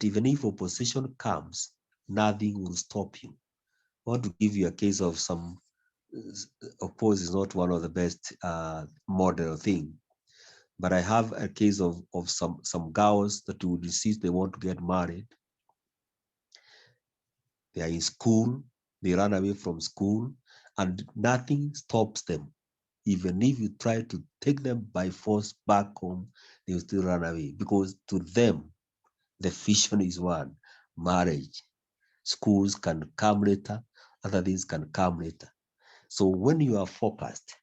even if opposition comes, nothing will stop you. I want to give you a case of some oppose is not one of the best model thing, but I have a case of some girls that would insist they want to get married. They are in school, they run away from school, and nothing stops them. Even if you try to take them by force back home, they will still run away, because to them, the vision is one: marriage. Schools can come later, other things can come later. So when you are focused,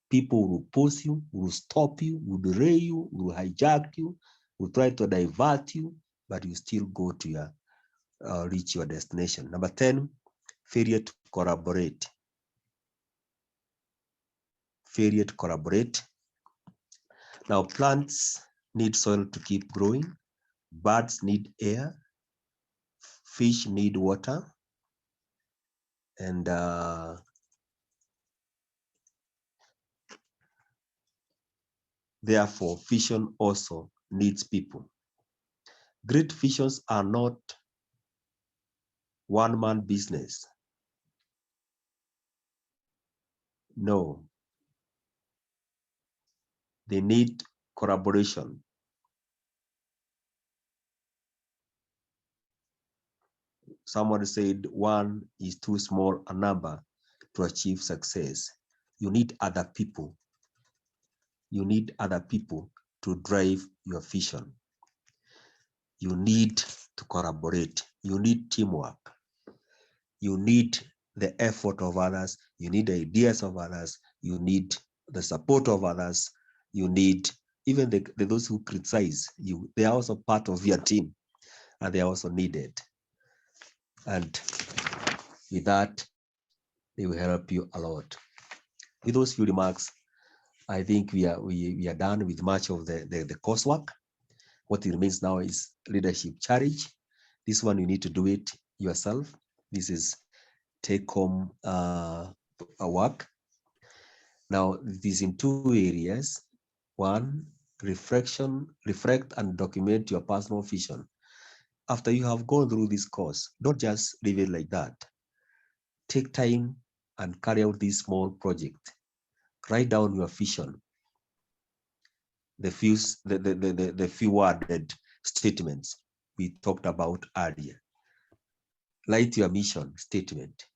people will oppose you, will stop you, will derail you, will hijack you, will try to divert you, but you still go to your reach your destination. Number 10, failure to collaborate. Failure to collaborate. Now, plants need soil to keep growing. Birds need air. Fish need water. And therefore, vision also needs people. Great visions are not one-man business. No. They need collaboration. Someone said 1 is too small a number to achieve success. You need other people. You need other people to drive your vision. You need to collaborate. You need teamwork. You need the effort of others. You need the ideas of others. You need the support of others. You need even those who criticize you. They are also part of your team, and they are also needed. And with that, they will help you a lot. With those few remarks, I think we are done with much of the coursework. What remains now is leadership challenge. This one you need to do it yourself. This is take home work. Now it is in 2 areas. 1, reflect and document your personal vision. After you have gone through this course, don't just leave it like that. Take time and carry out this small project. Write down your vision. The few worded statements we talked about earlier. Write your mission statement.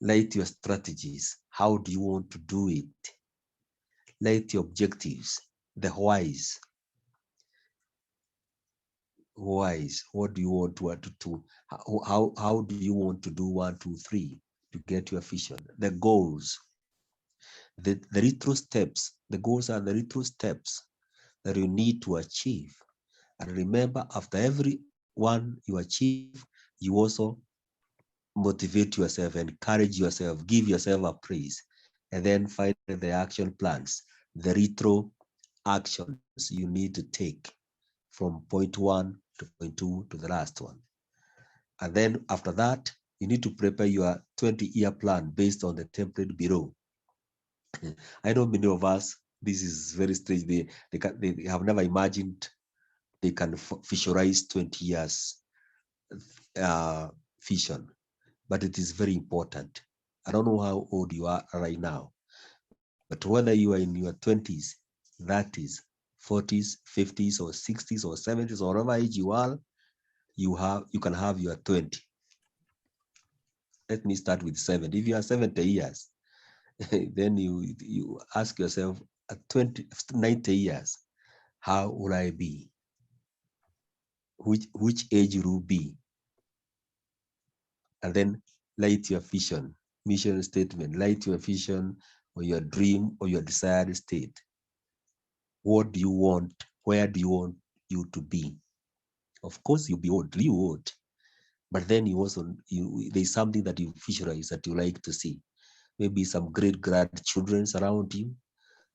Write your strategies. How do you want to do it? Write your objectives, the whys. Whys. What do you want to do? How do you want to do 1, 2, 3 to get your vision? The goals. The retro steps. The goals are the retro steps that you need to achieve. And remember, after every one you achieve, you also motivate yourself, encourage yourself, give yourself a praise, and then find the action plans, the retro actions you need to take from point 1 to point 2 to the last one. And then after that, you need to prepare your 20-year plan based on the template below. I know many of us, this is very strange. They have never imagined they can visualize 20 years vision, but it is very important. I don't know how old you are right now, but whether you are in your 20s, 30s, 40s, 50s, or 60s, or 70s, or whatever age you are, you can have your 20. Let me start with 70. If you are 70 years, then you ask yourself at 90 years, how will I be? Which age will you be? And then write your vision, mission statement, write your vision or your dream or your desired state. What do you want? Where do you want you to be? Of course, you'll be old, but then there's something that you visualize that you like to see. Maybe some great grandchildren around you,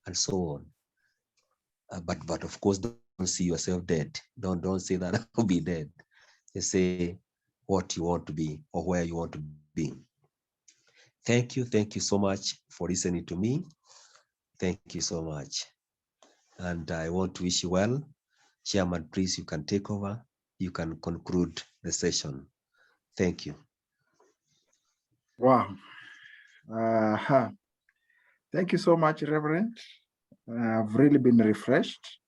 and so on. But of course, don't see yourself dead. Don't say that I'll be dead. Just say what you want to be or where you want to be. Thank you so much for listening to me. Thank you so much. And I want to wish you well. Chairman, please, you can take over. You can conclude the session. Thank you. Wow. Thank you so much, Reverend. I've really been refreshed.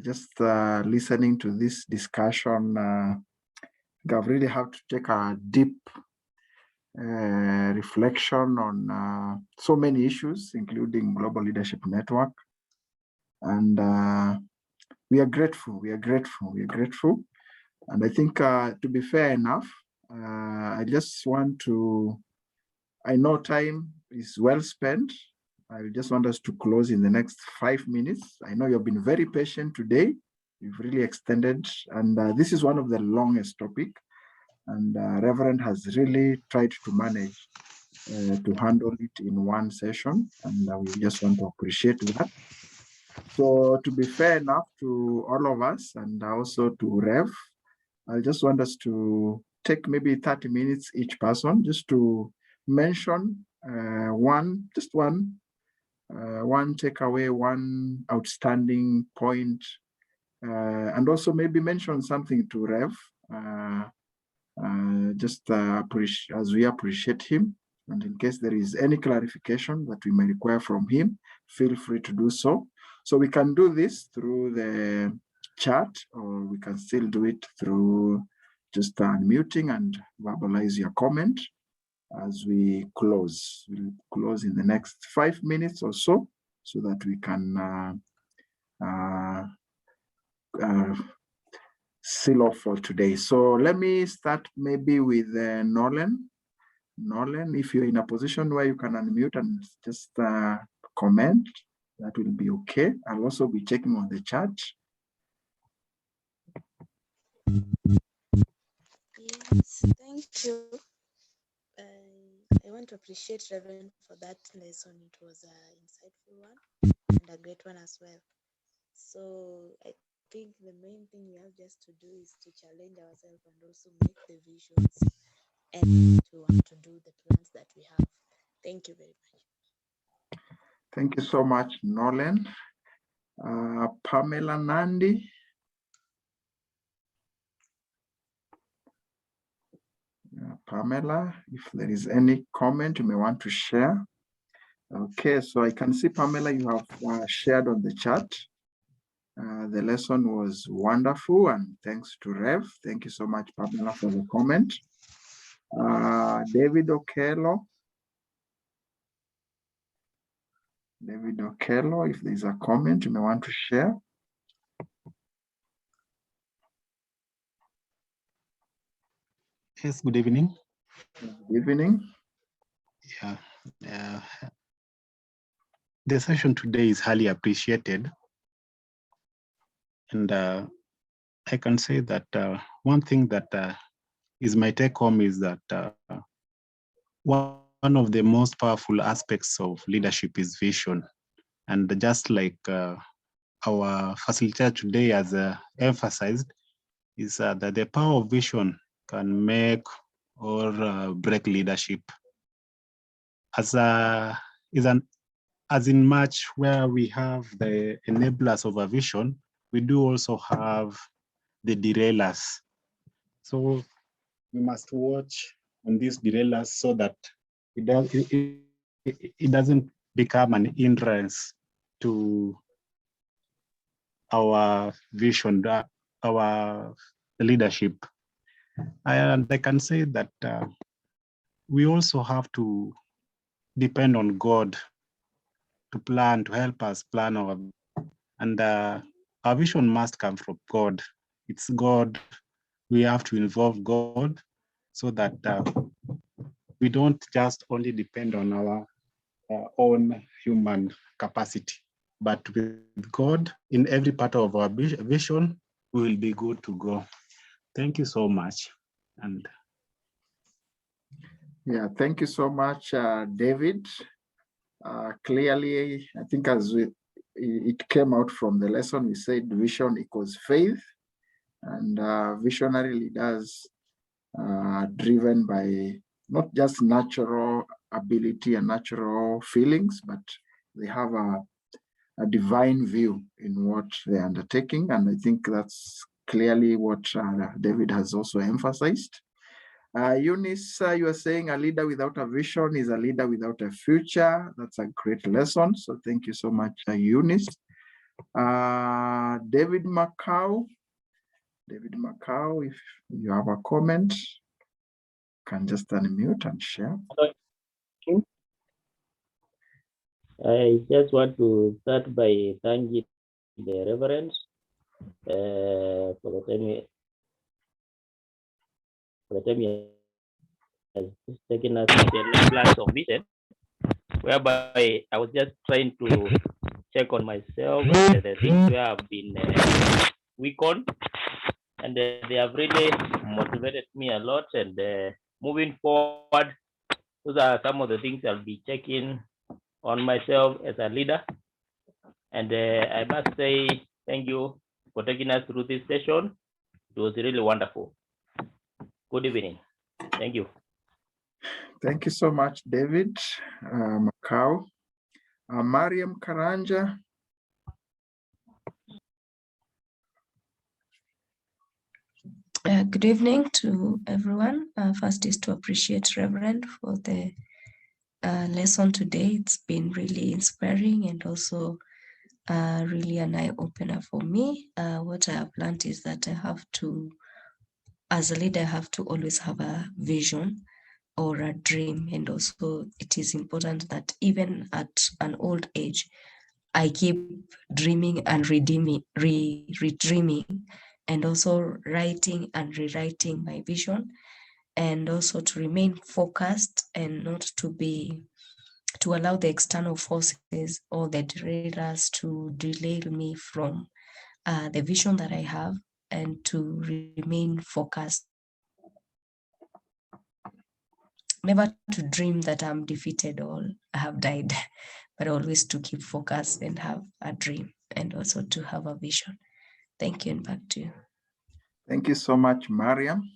Just listening to this discussion, I've really had to take a deep reflection on so many issues, including Global Leadership Network. And we are grateful. And I think to be fair enough, I just want to, I know time is well spent. I just want us to close in the next 5 minutes. I know you've been very patient today. You've really extended, and this is one of the longest topic. And Reverend has really tried to manage to handle it in one session, and we just want to appreciate that. So to be fair enough to all of us, and also to Rev, I just want us to take maybe 30 minutes each person just to mention one takeaway, one outstanding point, and also maybe mention something to Rev, as we appreciate him. And in case there is any clarification that we may require from him, feel free to do so. So we can do this through the chat, or we can still do it through just unmuting and verbalize your comment as we close. We'll close in the next 5 minutes or so that we can seal off for today. So let me start maybe with Nolan. Nolan, if you're in a position where you can unmute and just comment, that will be okay. I'll also be checking on the chat. Yes, thank you. I want to appreciate Reverend for that lesson. It was an insightful one and a great one as well. So I think the main thing we have just to do is to challenge ourselves and also make the visions and to want to do the plans that we have. Thank you very much. Thank you so much, Nolan. Pamela Nandi. Pamela, if there is any comment you may want to share. Okay, so I can see, Pamela, you have shared on the chat. The lesson was wonderful, and thanks to Rev. Thank you so much, Pamela, for the comment. David Okello. David Okello, if there's a comment you may want to share. Yes, good evening. Good evening. Yeah, the session today is highly appreciated. And I can say that one thing that is my take home is that one of the most powerful aspects of leadership is vision. And just like our facilitator today has emphasized, is that the power of vision can make or break leadership. As in much where we have the enablers of a vision, we do also have the derailers. So we must watch on these derailers so that it doesn't become an hindrance to our vision, our leadership. And I can say that we also have to depend on God to help us plan our, and our vision must come from God. It's God. We have to involve God so that we don't just only depend on our own human capacity, but with God in every part of our vision, we will be good to go. Thank you so much. And yeah, thank you so much, David. Clearly, I think as it came out from the lesson, we said vision equals faith, and visionary leaders driven by not just natural ability and natural feelings, but they have a divine view in what they're undertaking. And I think that's clearly what David has also emphasized. Eunice, you are saying a leader without a vision is a leader without a future. That's a great lesson. So thank you so much, Eunice. David Macau. David Macau, if you have a comment, can just unmute and share. I just want to start by thanking the Reverend for the time he has taken us to the class of vision, whereby I was just trying to check on myself and the things where I've been weak on, and they have really motivated me a lot. And moving forward, those are some of the things I'll be checking on myself as a leader. And I must say thank you for taking us through this session. It was really wonderful. Good evening. Thank you. Thank you so much, David Macau. Mariam Karanja. Good evening to everyone. First is to appreciate Reverend for the lesson today. It's been really inspiring and also really an eye-opener for me. What I have learned is that I have to, as a leader, I have to always have a vision or a dream. And also it is important that even at an old age, I keep dreaming and redreaming, and also writing and rewriting my vision, and also to remain focused and not to allow the external forces or the derailers to delay me from the vision that I have, and to remain focused. Never to dream that I'm defeated or I have died, but always to keep focused and have a dream, and also to have a vision. Thank you, and back to you. Thank you so much, Mariam.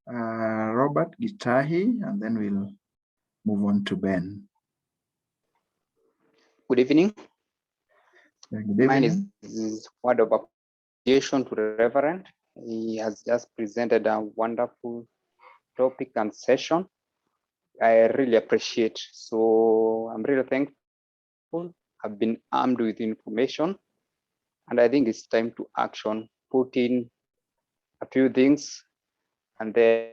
Robert Gitahi, and then we'll move on to Ben. Good evening. Good evening. Mine is word of appreciation to the Reverend. He has just presented a wonderful topic and session. I really appreciate. So I'm really thankful. I've been armed with information, and I think it's time to action, put in a few things, and then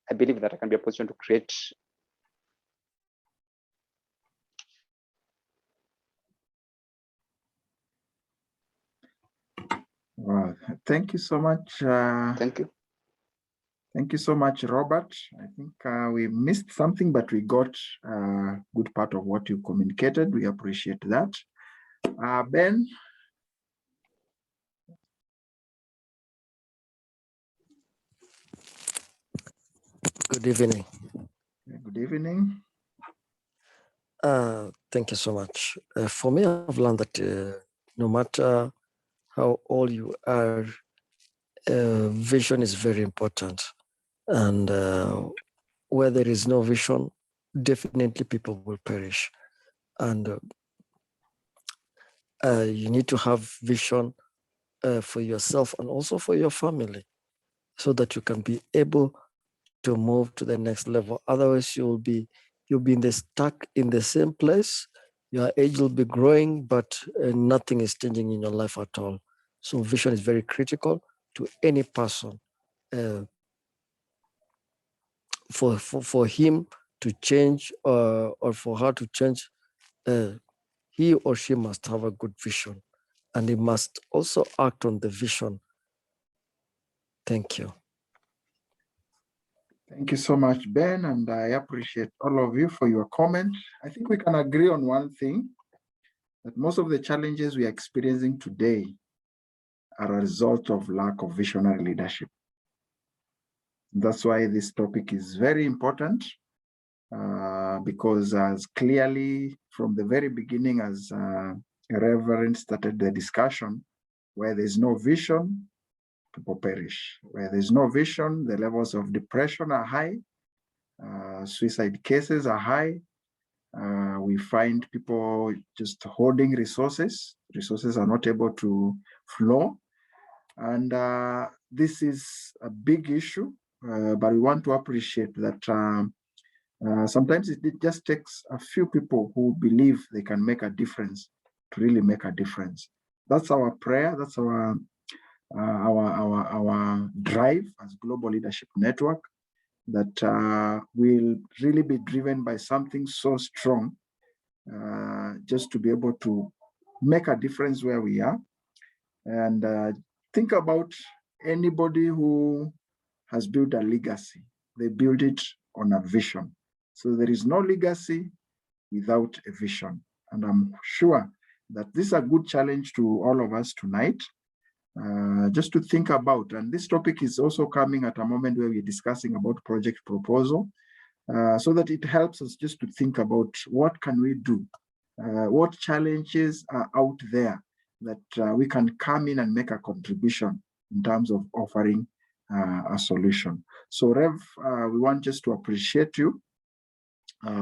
I believe that I can be a position to create. Wow. Thank you so much. Thank you. Thank you so much, Robert. I think we missed something, but we got a good part of what you communicated. We appreciate that. Ben? Good evening. Good evening. Thank you so much. For me, I've learned that no matter how old you are, vision is very important. And where there is no vision, definitely people will perish. And you need to have vision for yourself and also for your family, so that you can be able to move to the next level. Otherwise, you'll be stuck in the same place. Your age will be growing, but nothing is changing in your life at all. So vision is very critical to any person. For him to change or for her to change, he or she must have a good vision, and he must also act on the vision. Thank you. Thank you so much, Ben, and I appreciate all of you for your comment. I think we can agree on one thing, that most of the challenges we are experiencing today are a result of lack of visionary leadership. That's why this topic is very important, because as clearly from the very beginning, as Reverend started the discussion, where there's no vision, people perish. Where there's no vision, the levels of depression are high, suicide cases are high. We find people just holding resources. Resources are not able to flow. And this is a big issue, but we want to appreciate that sometimes it just takes a few people who believe they can make a difference to really make a difference. That's our prayer. That's our drive as Global Leadership Network, that will really be driven by something so strong, just to be able to make a difference where we are. And think about anybody who has built a legacy. They build it on a vision. So there is no legacy without a vision. And I'm sure that this is a good challenge to all of us tonight, just to think about. And this topic is also coming at a moment where we're discussing about project proposal, so that it helps us just to think about what can we do, what challenges are out there that we can come in and make a contribution in terms of offering a solution. So Rev, we want just to appreciate you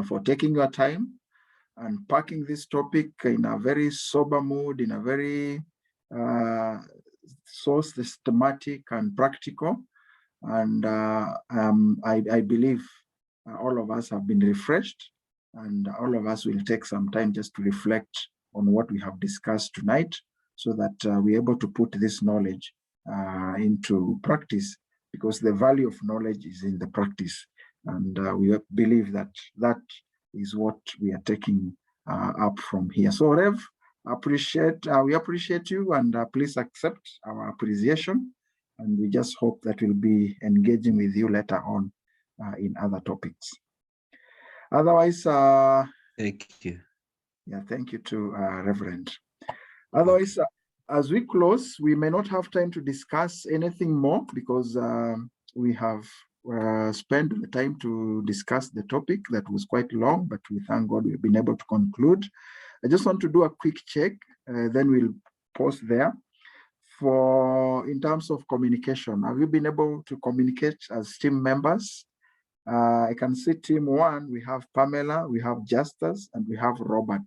for taking your time and packing this topic in a very sober mood, in a very so systematic and practical. And I believe all of us have been refreshed and all of us will take some time just to reflect on what we have discussed tonight, so that we're able to put this knowledge into practice, because the value of knowledge is in the practice. And we believe that that is what we are taking up from here. So Rev, we appreciate you, and please accept our appreciation. And we just hope that we'll be engaging with you later on in other topics. Otherwise, Thank you. yeah, thank you to Reverend. Otherwise, as we close, we may not have time to discuss anything more, because we have spent the time to discuss the topic that was quite long, but we thank God we've been able to conclude. I just want to do a quick check, then we'll pause there. In terms of communication, have you been able to communicate as team members? I can see team 1, we have Pamela, we have Justus, and we have Robert.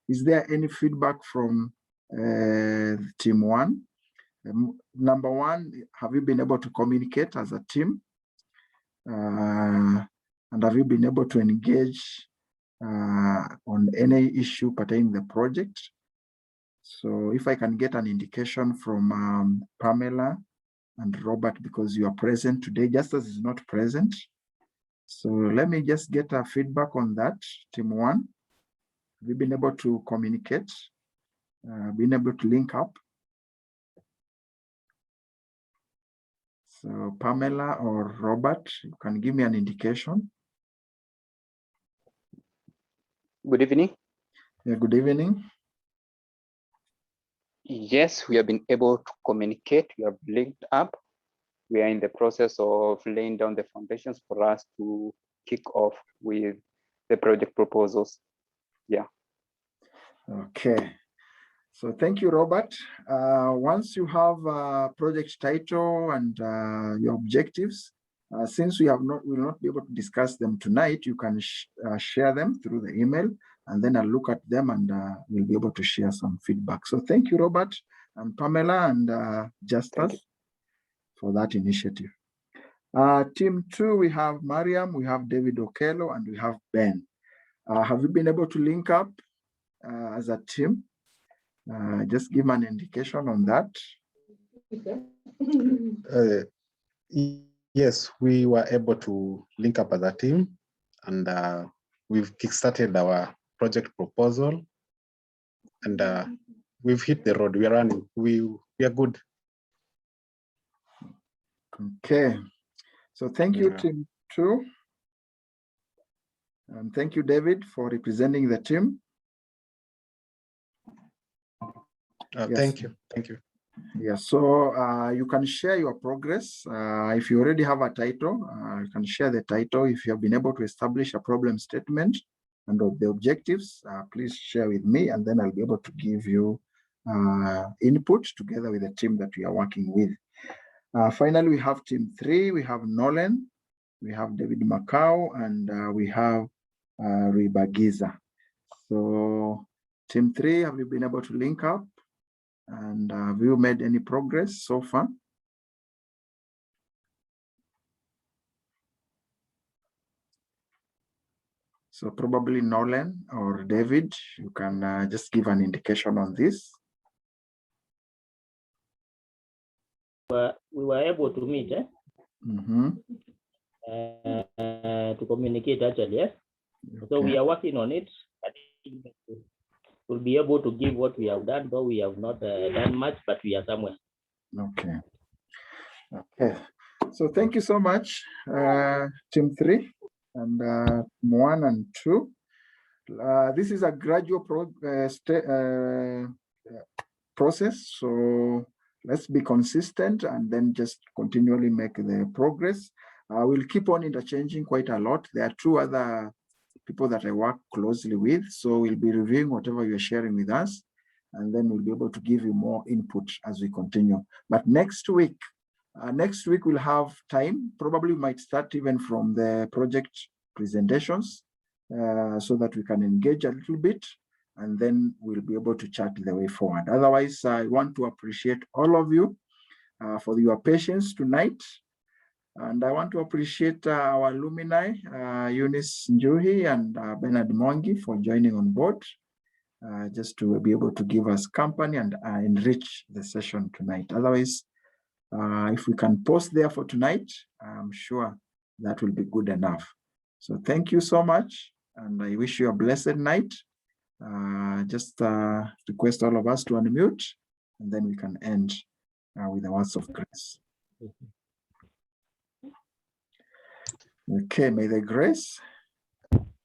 Is there any feedback from team 1? Number 1, have you been able to communicate as a team? And have you been able to engage on any issue pertaining to the project? So if I can get an indication from Pamela and Robert, because you are present today, Justus is not present. So let me just get a feedback on that. Team 1, have you been able to communicate, been able to link up? So Pamela or Robert, you can give me an indication. Good evening. Yeah, good evening. Yes, we have been able to communicate. We have linked up. We are in the process of laying down the foundations for us to kick off with the project proposals. Yeah. Okay. So thank you, Robert. Once you have a project title and your objectives, since we will not be able to discuss them tonight, you can share them through the email, and then I'll look at them and we'll be able to share some feedback. So thank you, Robert and Pamela and Justus for that initiative. Team 2, we have Mariam, we have David Okello, and we have Ben. Have you been able to link up as a team? Just give an indication on that. Yes, we were able to link up as a team, and we've kickstarted our project proposal, and we've hit the road. We are running. We are good. Okay. So thank you, Team 2. And thank you, David, for representing the team. Yes. Thank you. Thank you. Yeah, so you can share your progress. If you already have a title, you can share the title. If you have been able to establish a problem statement and the objectives, please share with me, and then I'll be able to give you input together with the team that we are working with. Finally, we have Team 3. We have Nolan, we have David Macau, and we have Ribagiza. So Team 3, have you been able to link up? And have you made any progress so far? So probably Nolan or David, you can just give an indication on this. We were able to meet to communicate actually, yes. Okay. So we are working on it. I think we'll be able to give what we have done, though we have not done much, but we are somewhere. Okay. Okay. So thank you so much, Team 3 and 1 and 2. This is a gradual process, so let's be consistent and then just continually make the progress. We'll keep on interchanging quite a lot. There are 2 other people that I work closely with, so we'll be reviewing whatever you're sharing with us, and then we'll be able to give you more input as we continue. But next week we'll have time. Probably we might start even from the project presentations so that we can engage a little bit, and then we'll be able to chat the way forward. Otherwise, I want to appreciate all of you for your patience tonight. And I want to appreciate our alumni, Eunice Njuhi and Bernard Mongi, for joining on board, just to be able to give us company and enrich the session tonight. Otherwise, if we can pause there for tonight, I'm sure that will be good enough. So thank you so much, and I wish you a blessed night. Just request all of us to unmute, and then we can end with the words of grace. Okay, may the grace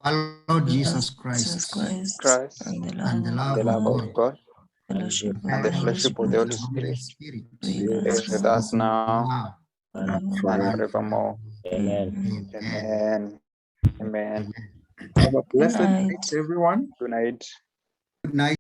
Our Lord Jesus Christ and and the the love love of of God God Fellowship of and the the Holy fellowship of the Holy Spirit Spirit be be with with us us now now and and forever. forevermore. Amen. Amen. Amen. Amen. Have a Good blessed night. night, everyone. Good night. Good night.